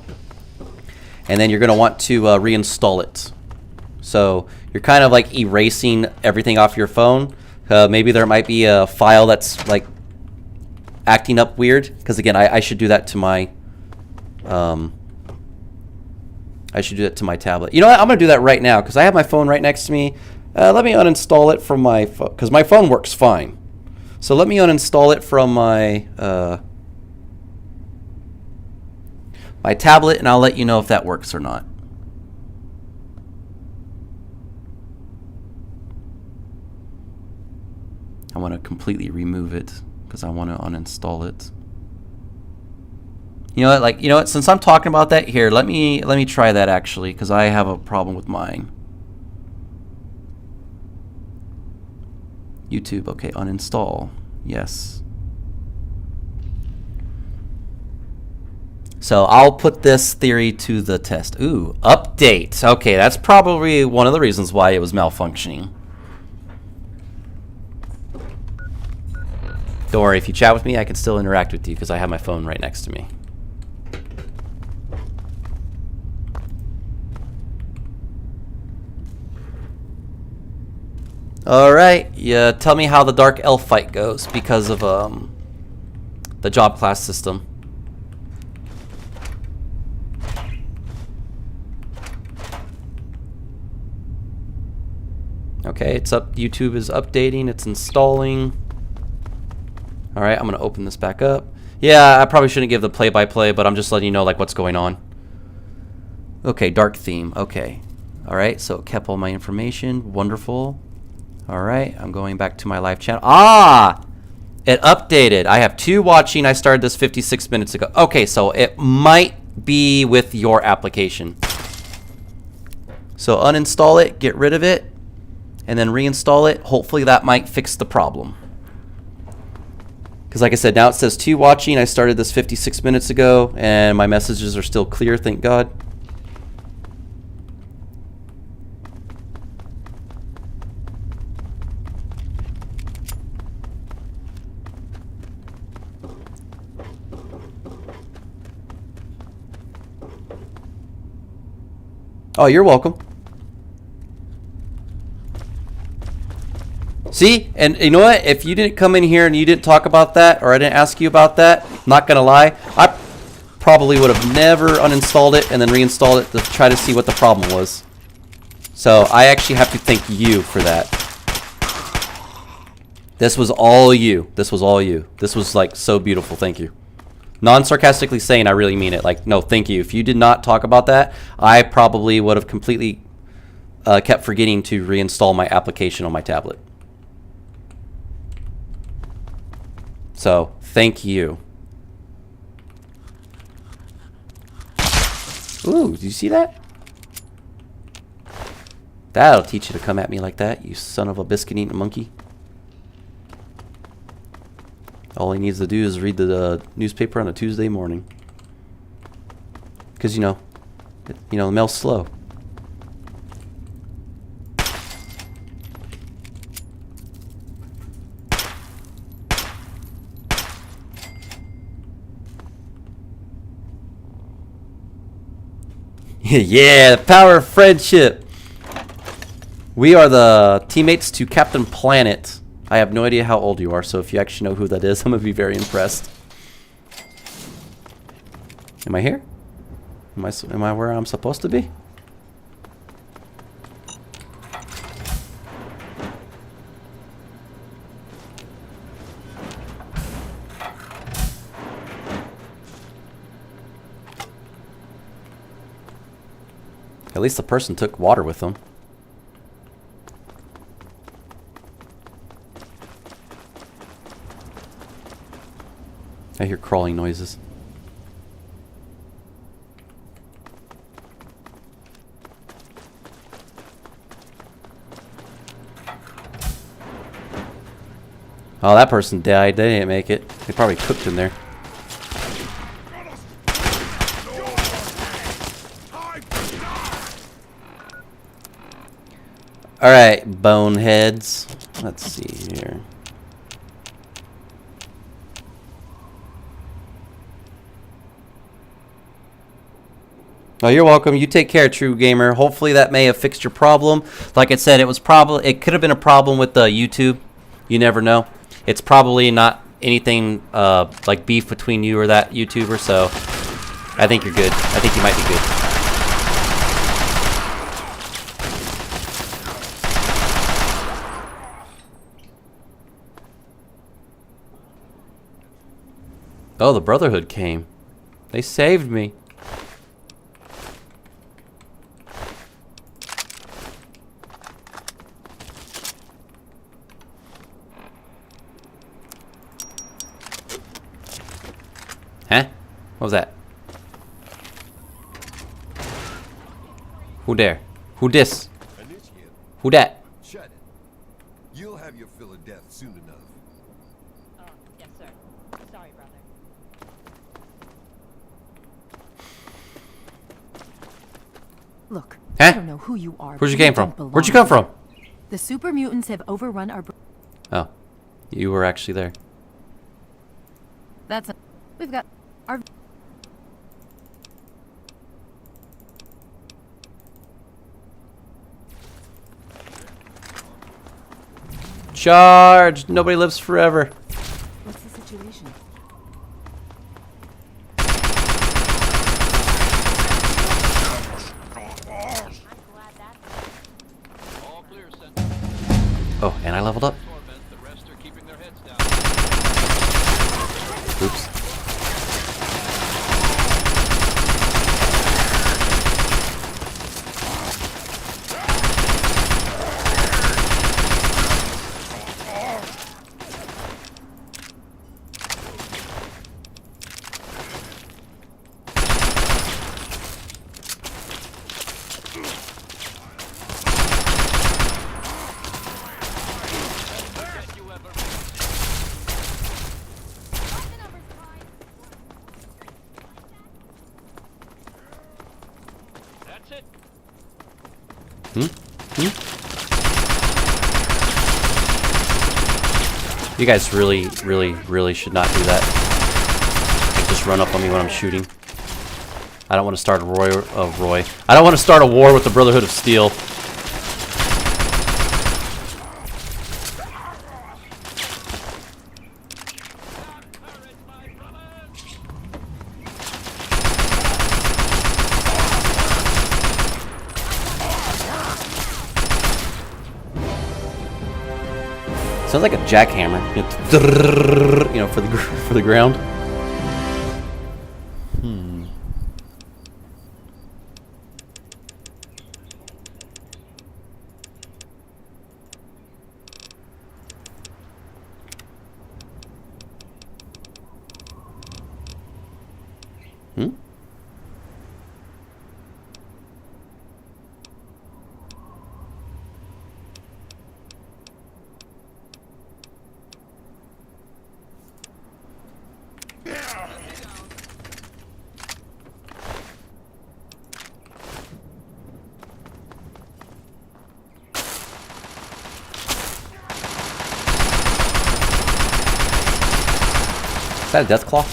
And then you're going to want to reinstall it. So you're kind of like erasing everything off your phone. Maybe there might be a file that's like acting up weird. Because again, I should do that to my tablet. You know what? I'm going to do that right now because I have my phone right next to me. Let me uninstall it from my phone because my phone works fine. So let me uninstall it from my my tablet, and I'll let you know if that works or not. I want to completely remove it because I want to uninstall it. You know what? Like, you know what? Since I'm talking about that here, let me try that actually because I have a problem with mine. YouTube, okay, uninstall. Yes. So I'll put this theory to the test. Ooh, update. Okay, that's probably one of the reasons why it was malfunctioning. Don't worry, if you chat with me, I can still interact with you because I have my phone right next to me. Alright, yeah, tell me how the Dark Elf fight goes because of the job class system. Okay, it's up. YouTube is updating, it's installing. Alright, I'm gonna open this back up. Yeah, I probably shouldn't give the play-by-play, but I'm just letting you know like what's going on. Okay, dark theme, okay. Alright, so it kept all my information, wonderful. Alright, I'm going back to my live channel. Ah! It updated. I have 2 watching. I started this 56 minutes ago. Okay, so it might be with your application. So uninstall it, get rid of it, and then reinstall it. Hopefully that might fix the problem. Because like I said, now it says 2 watching. I started this 56 minutes ago, and my messages are still clear, thank God. Oh, you're welcome. See? And you know what? If you didn't come in here and you didn't talk about that, or I didn't ask you about that, not gonna lie, I probably would have never uninstalled it and then reinstalled it to try to see what the problem was. So I actually have to thank you for that. This was all you. This was all you. This was like so beautiful. Thank you. Non-sarcastically saying, I really mean it. Like, no, thank you. If you did not talk about that, I probably would have completely kept forgetting to reinstall my application on my tablet. So, thank you. Ooh, did you see that? That'll teach you to come at me like that, you son of a biscuit-eating monkey. All he needs to do is read the newspaper on a Tuesday morning. Because, you know, the mail's slow. Yeah, the power of friendship. We are the teammates to Captain Planet. I have no idea how old you are, so if you actually know who that is, I'm going to be very impressed. Am I here? Am I where I'm supposed to be? At least the person took water with them. I hear crawling noises. Oh, that person died. They didn't make it. They probably cooked in there. Alright, boneheads. Let's see here. Oh, you're welcome. You take care, True Gamer. Hopefully that may have fixed your problem. Like I said, it could have been a problem with the YouTube. You never know. It's probably not anything like beef between you or that YouTuber, so I think you're good. I think you might be good. Oh, the Brotherhood came. They saved me. Huh? What was that? Who there? Who this? Who that? Shut it. You'll have your fill of death soon enough. Yes, sir. Sorry, brother. Look, Huh? I don't know who you are. Where'd you but came from? don't belong Where'd you come here. from? The super mutants have overrun our. Oh, you were actually there. That's. We've got our. Charge! Nobody lives forever. What's the situation? All clear, Sentinel. Oh, and I leveled up. Torment, the rest are keeping their heads down. Oops. That's it. You guys really, really, really should not do that. Like, just run up on me when I'm shooting. I don't want to start a Roy. I don't want to start a war with the Brotherhood of Steel. Sounds like a jackhammer, you know, for the ground. Is that a death claw?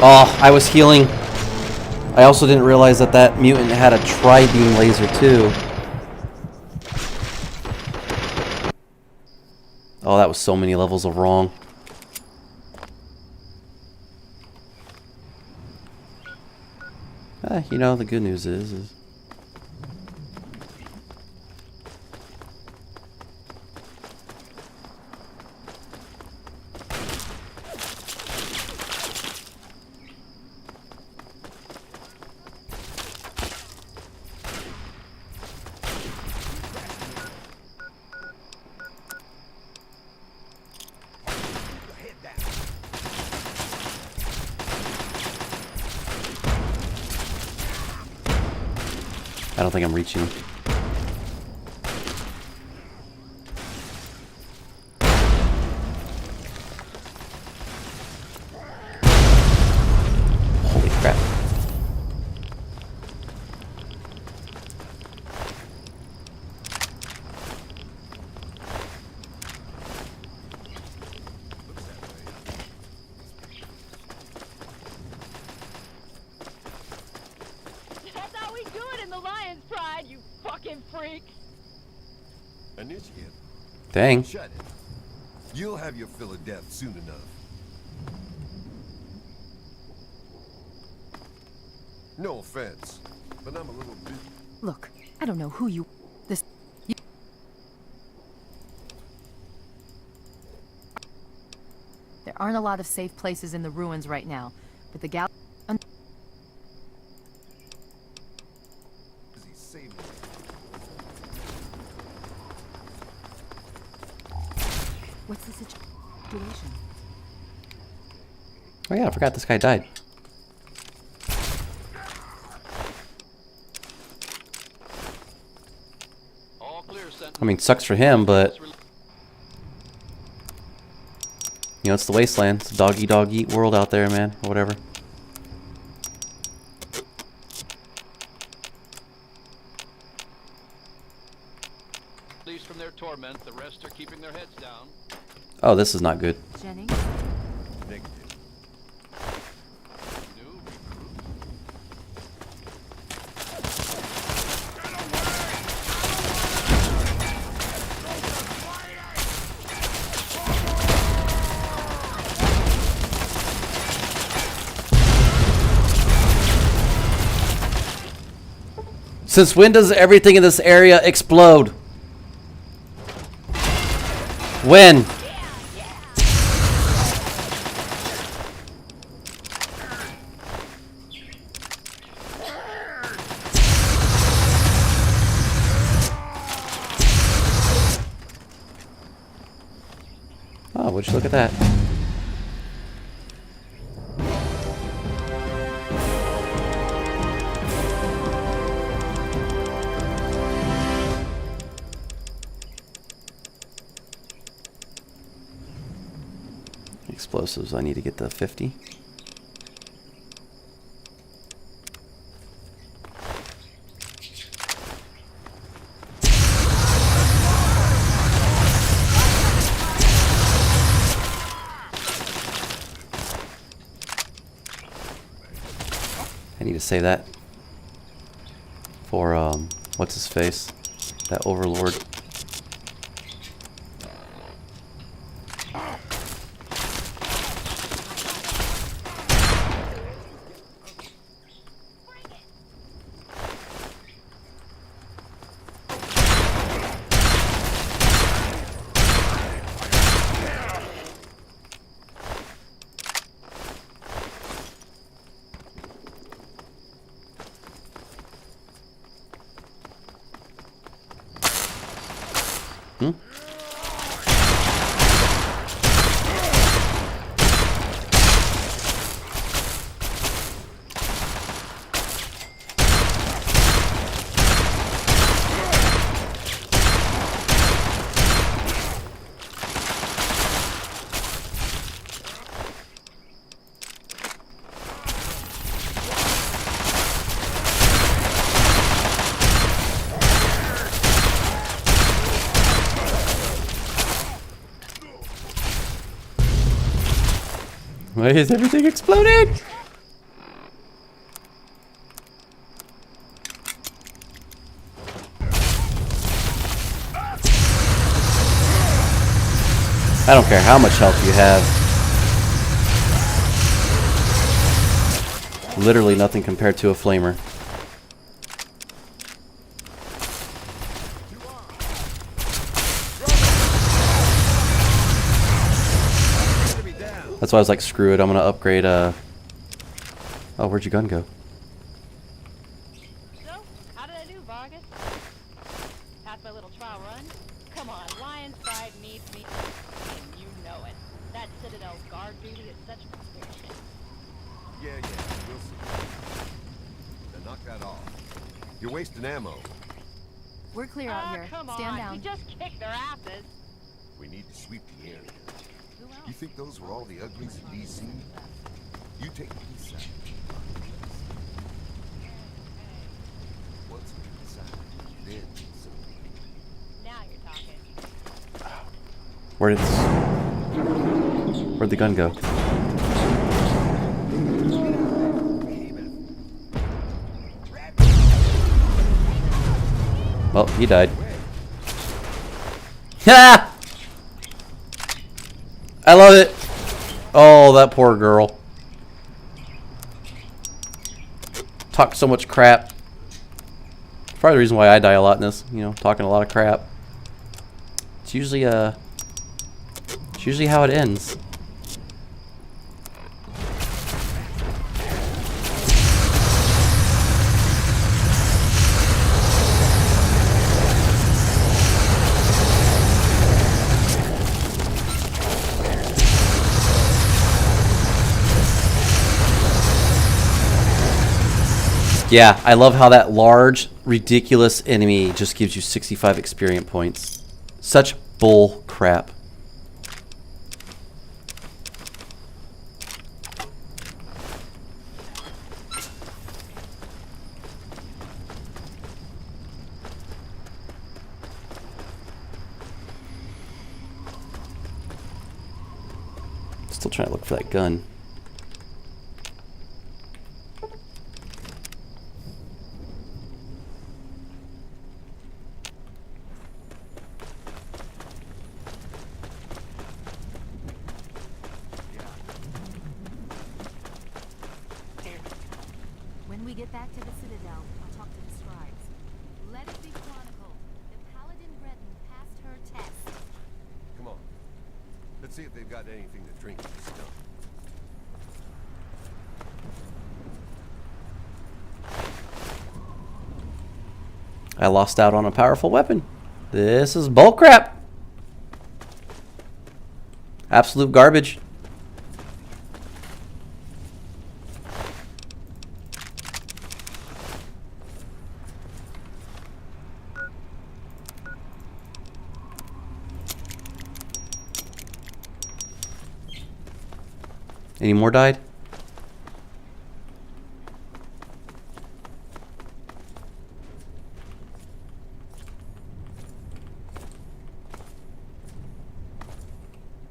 Oh, I was healing. I also didn't realize that that mutant had a tri-beam laser too. Oh, that was so many levels of wrong. You know, the good news is I don't think I'm reaching. Holy crap. That's how we do it in the Lion's Pride, you fucking freaks. Initiate. Dang. Shut it. You'll have your fill of death soon enough. No offense, but I'm a little bit... Look, I don't know who you... There aren't a lot of safe places in the ruins right now, but the gal... Save me. What's the situation? Oh yeah, I forgot this guy died. All clear, Sentinel. I mean, sucks for him, but you know, it's the wasteland. It's a dog eat world out there, man, or whatever. Released from their torment, the rest are keeping their heads down. Oh, this is not good. Jennings? Negative. New recruit. Since when does everything in this area explode? When? Oh, would you look at that? Explosives, I need to get the 50. I need to say that for what's his face? That overlord. Hmm? Why is everything exploding? I don't care how much health you have. Literally nothing compared to a flamer. That's why I was like, screw it, I'm gonna upgrade, Oh, where'd your gun go? So, how did I do, Vargas? Passed my little trial run? Come on, Lion's Pride needs me, and you know it. That Citadel's guard duty is such bullshit. Yeah, we'll see. Now knock that off. You're wasting ammo. We're clear out here. Come Stand on, down. we just kicked their asses. We need to sweep the area. You think those were all the uglies in D.C.? You take the east side. Once we decide, then some. Now you're talking. Where'd the gun go? Well, he died. Ha! I love it. Oh, that poor girl. Talk so much crap. Probably the reason why I die a lot in this, you know, talking a lot of crap. It's usually how it ends. Yeah, I love how that large, ridiculous enemy just gives you 65 experience points. Such bull crap. Still trying to look for that gun. When we get back to the Citadel, I'll talk to the scribes. Let it be chronicled that Paladin Breton passed her test. Come on. Let's see if they've got anything to drink in this stuff. I lost out on a powerful weapon. This is bull crap. Absolute garbage. Any more died?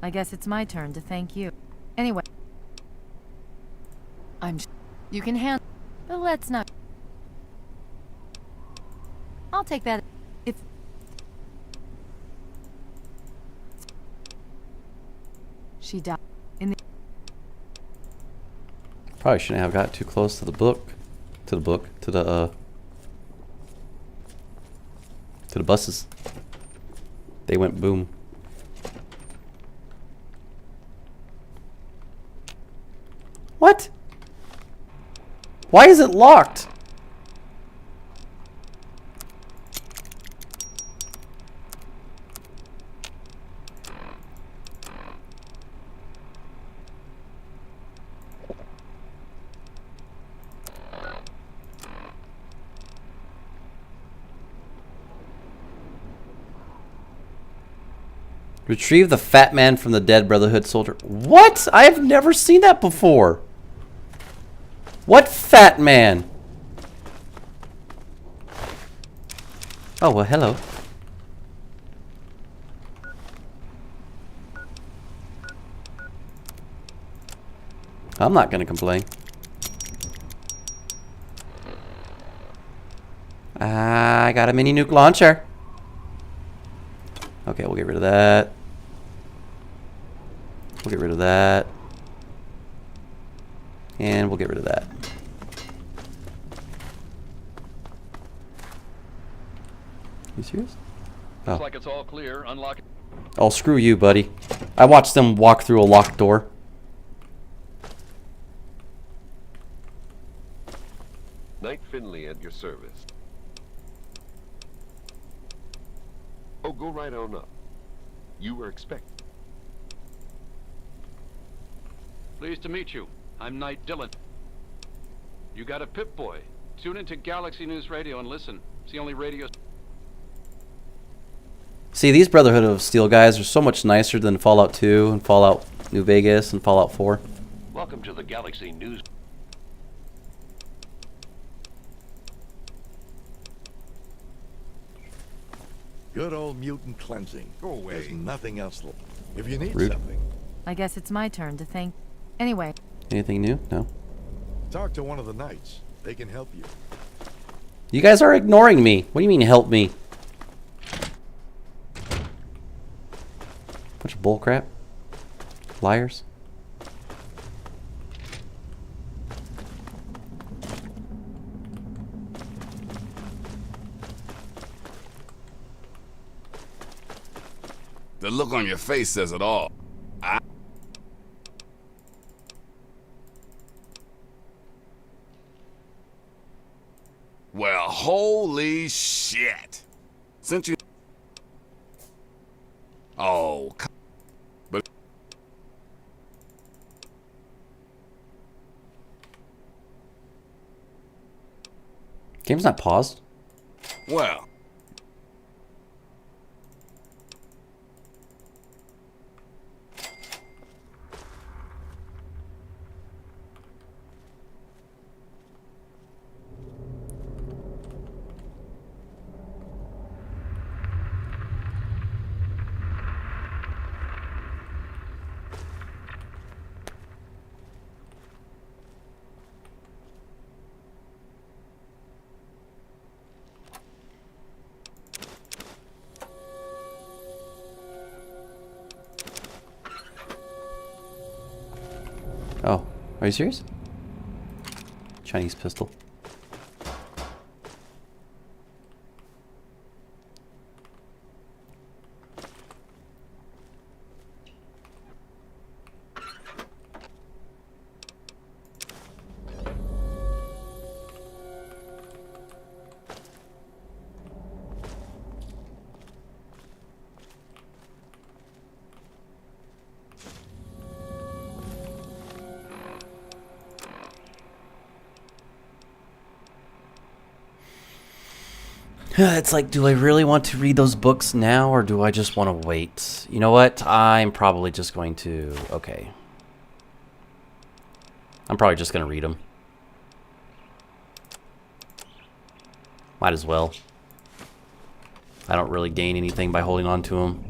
I guess it's my turn to thank you. Anyway, you can handle. But let's not. I'll take that if. She died in the. Probably shouldn't have got too close to the book. To the buses. They went boom. What? Why is it locked? Retrieve the fat man from the dead Brotherhood soldier. What? I have never seen that before. What fat man? Oh, well, hello. I'm not gonna complain. I got a mini nuke launcher. Okay, we'll get rid of that. We'll get rid of that. And we'll get rid of that. You serious? Oh. Looks like it's all clear. Unlock it. Oh, screw you, buddy. I watched them walk through a locked door. Knight Finley at your service. Oh, go right on up. You were expected. Pleased to meet you. I'm Knight Dillon. You got a Pip-Boy. Tune into Galaxy News Radio and listen. It's the only radio... See, these Brotherhood of Steel guys are so much nicer than Fallout 2 and Fallout New Vegas and Fallout 4. Welcome to the Galaxy News... Good old mutant cleansing. Go away. There's nothing else. If you need Rude. something, I guess it's my turn to thank. Anyway, Anything new? No. talk to one of the knights. They can help you. You guys are ignoring me. What do you mean, help me? Bunch of bullcrap. Liars. The look on your face says it all. Well, holy shit. Since you... Oh, but... Game's not paused. Well... Oh, are you serious? Chinese pistol. It's like, do I really want to read those books now, or do I just want to wait? You know what? I'm probably just going to... Okay. I'm probably just going to read them. Might as well. I don't really gain anything by holding on to them.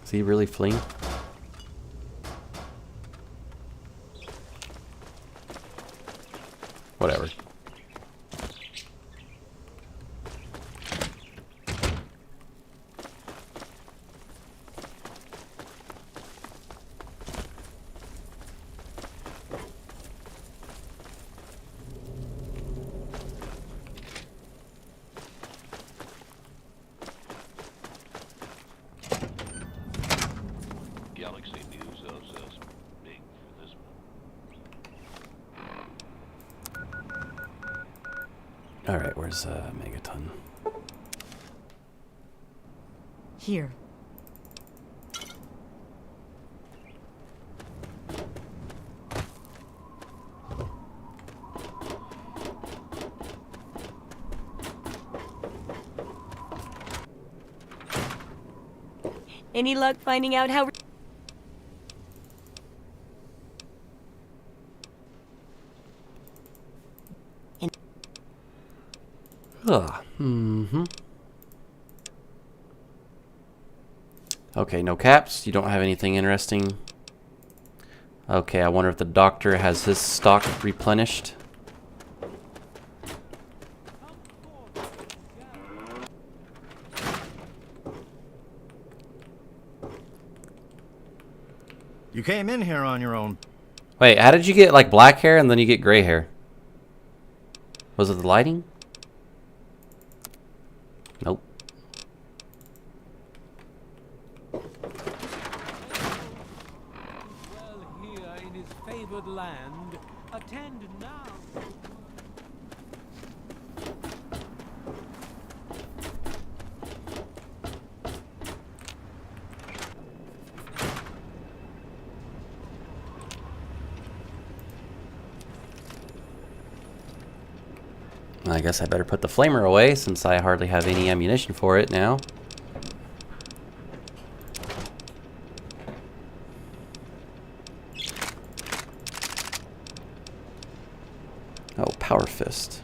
Is he really fleeing? Whatever. Galaxy News owes us big for this one. Alright, where's Megaton? Here. Any luck finding out how... Okay, no caps. You don't have anything interesting. Okay, I wonder if the doctor has his stock replenished. You came in here on your own. Wait, how did you get like black hair and then you get gray hair? Was it the lighting? Nope. Well, here in his favored land, attend now. I guess I better put the flamer away since I hardly have any ammunition for it now. Oh, Power Fist.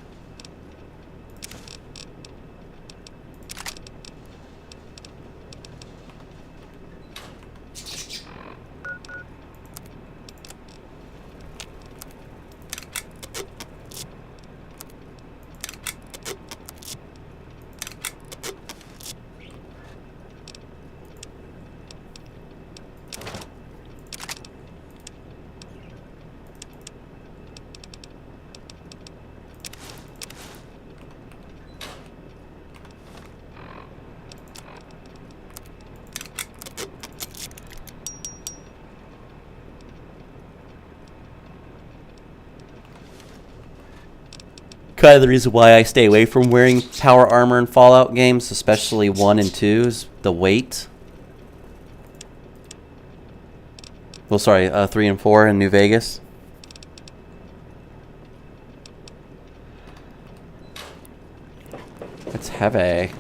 Kind of the reason why I stay away from wearing power armor in Fallout games, especially 1 and 2, is the weight. Well, sorry, 3 and 4 in New Vegas. It's heavy.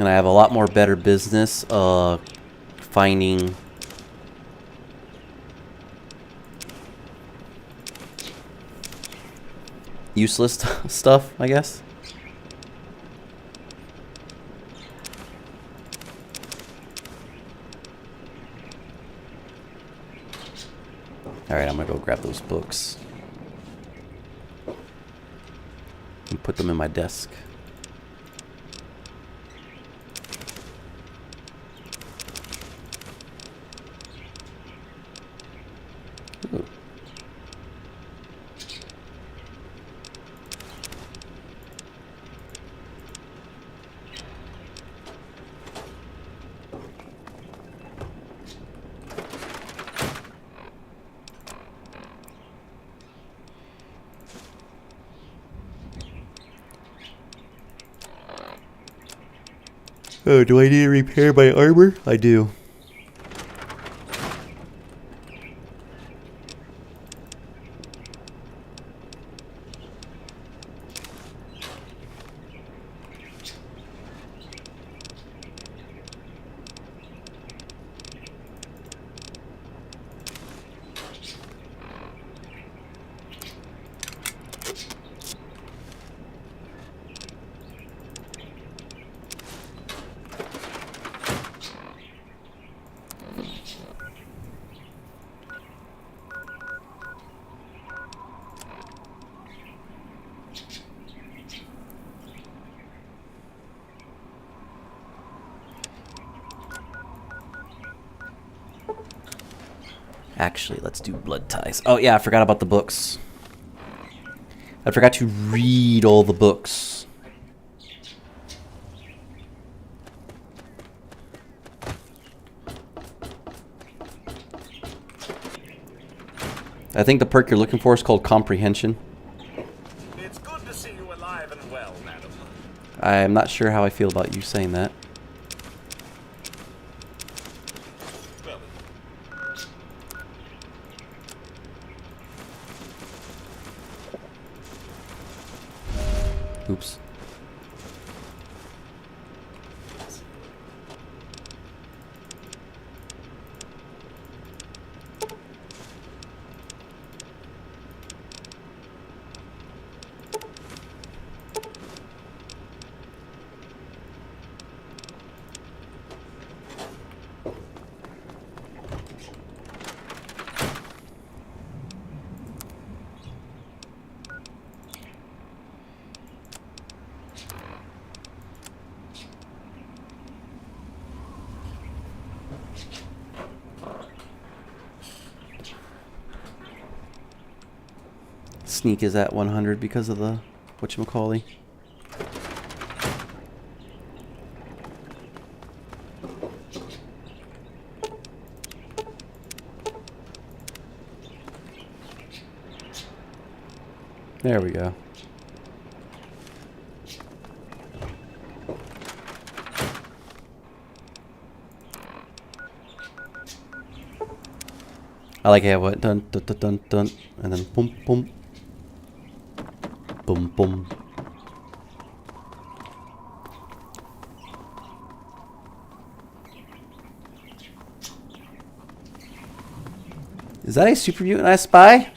And I have a lot more better business finding useless stuff, I guess. Alright, I'm gonna go grab those books and put them in my desk. Ooh. Oh, do I need to repair my armor? I do. Actually, let's do blood ties. Oh yeah, I forgot about the books. I forgot to read all the books. I think the perk you're looking for is called comprehension. It's good to see you alive and well, madam. I'm not sure how I feel about you saying that. Oops. Sneak is at 100 because of the whatchamacallit. There we go. I like how it dun dun dun dun dun and then boom boom. Boom, boom. Is that a super mutant I spy?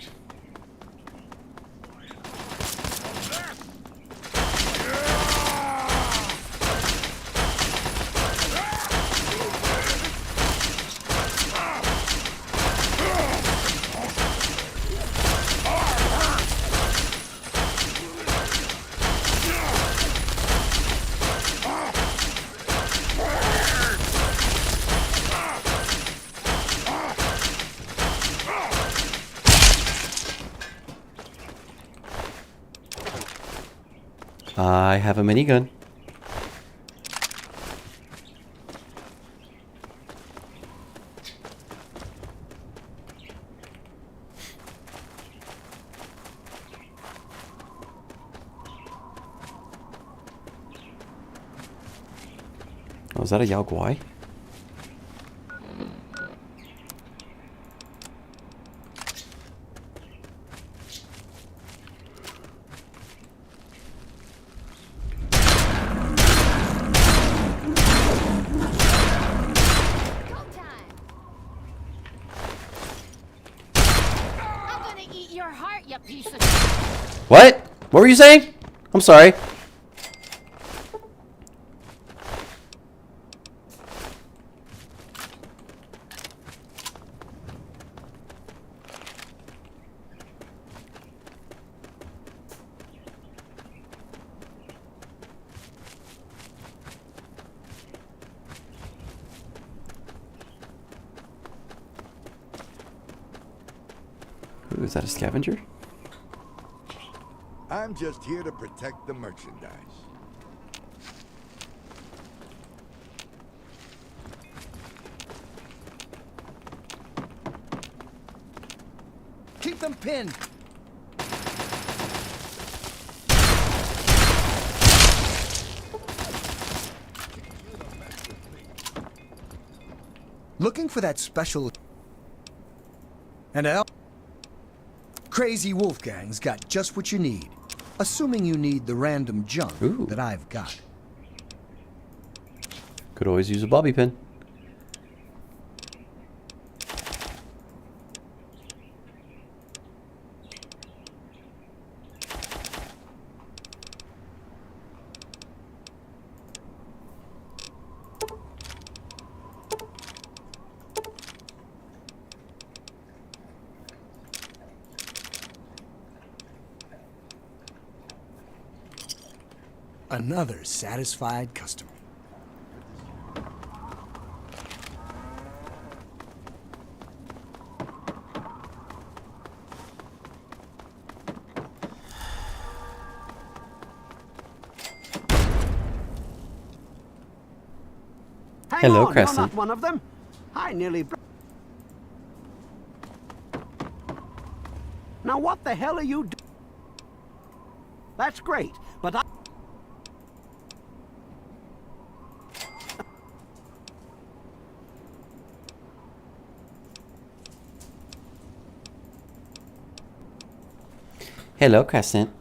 I have a minigun. Oh, is that a Yao Guai? What? What were you saying? I'm sorry. Ooh, is that a scavenger? I'm just here to protect the merchandise. Keep them pinned. Looking for that special... And Crazy Wolfgang's got just what you need. Assuming you need the random junk that I've got. Could always use a bobby pin. Another satisfied customer. Hello, on, Crescent. You're not one of them. I nearly... Now what the hell are you doing? That's great, but I... Hello, Crescent.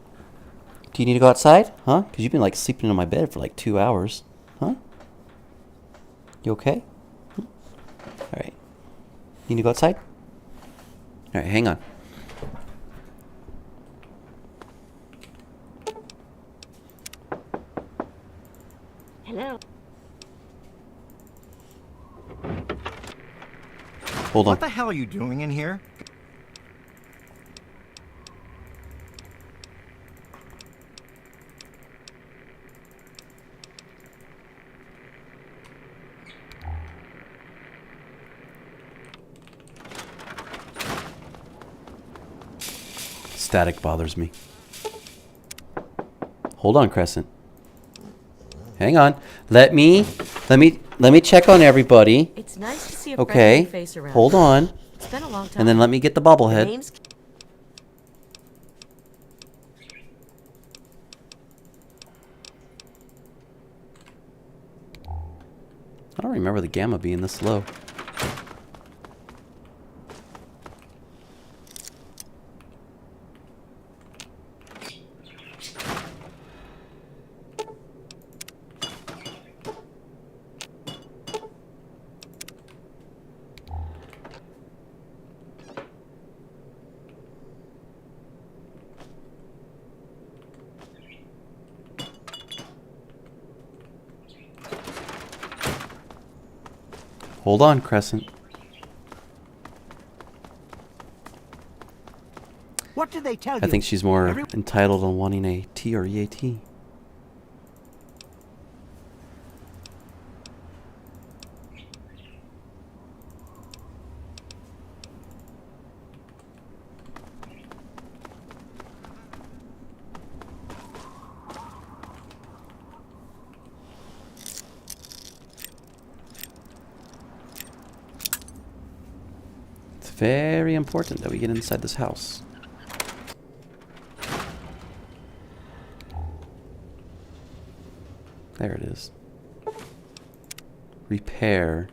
Do you need to go outside? Huh? Because you've been like sleeping in my bed for like 2 hours. Huh? You okay? Alright. You need to go outside? Alright, hang on. Hello. Hold on. What the hell are you doing in here? Static bothers me. Hold on, Crescent. Hang on. Let me check on everybody. It's nice to see a okay. friendly face around. Hold on. It's been a long time. And then let me get the bobblehead. Name's... I don't remember the gamma being this low. Hold on, Crescent. What did they tell you? I think she's more entitled on wanting a T or EAT. Very important that we get inside this house. There it is. Repair.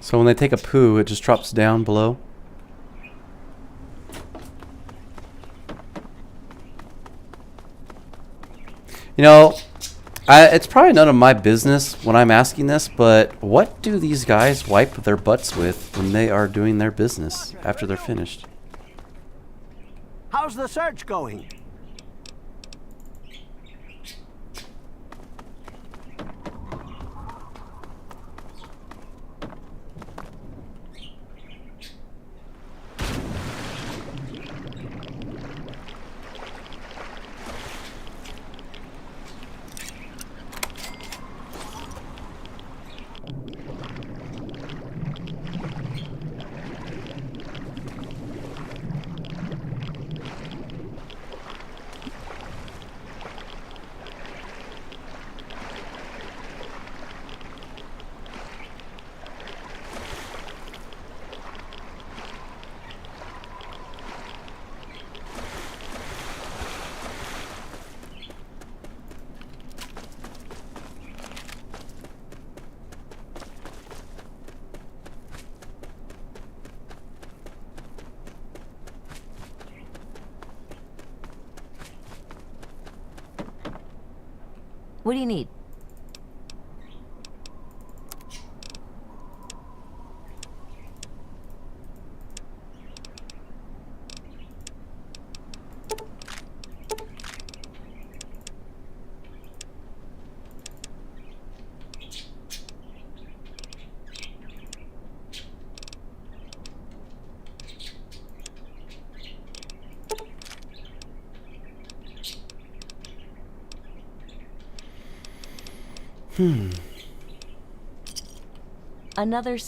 So when they take a poo, it just drops down below. You know, it's probably none of my business when I'm asking this, but what do these guys wipe their butts with when they are doing their business after they're finished? How's the search going? What do you need? Another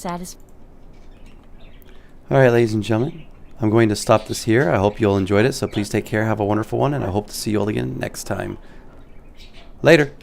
Alright, ladies and gentlemen, I'm going to stop this here. I hope you all enjoyed it, so please take care, have a wonderful one, and I hope to see you all again next time. Later.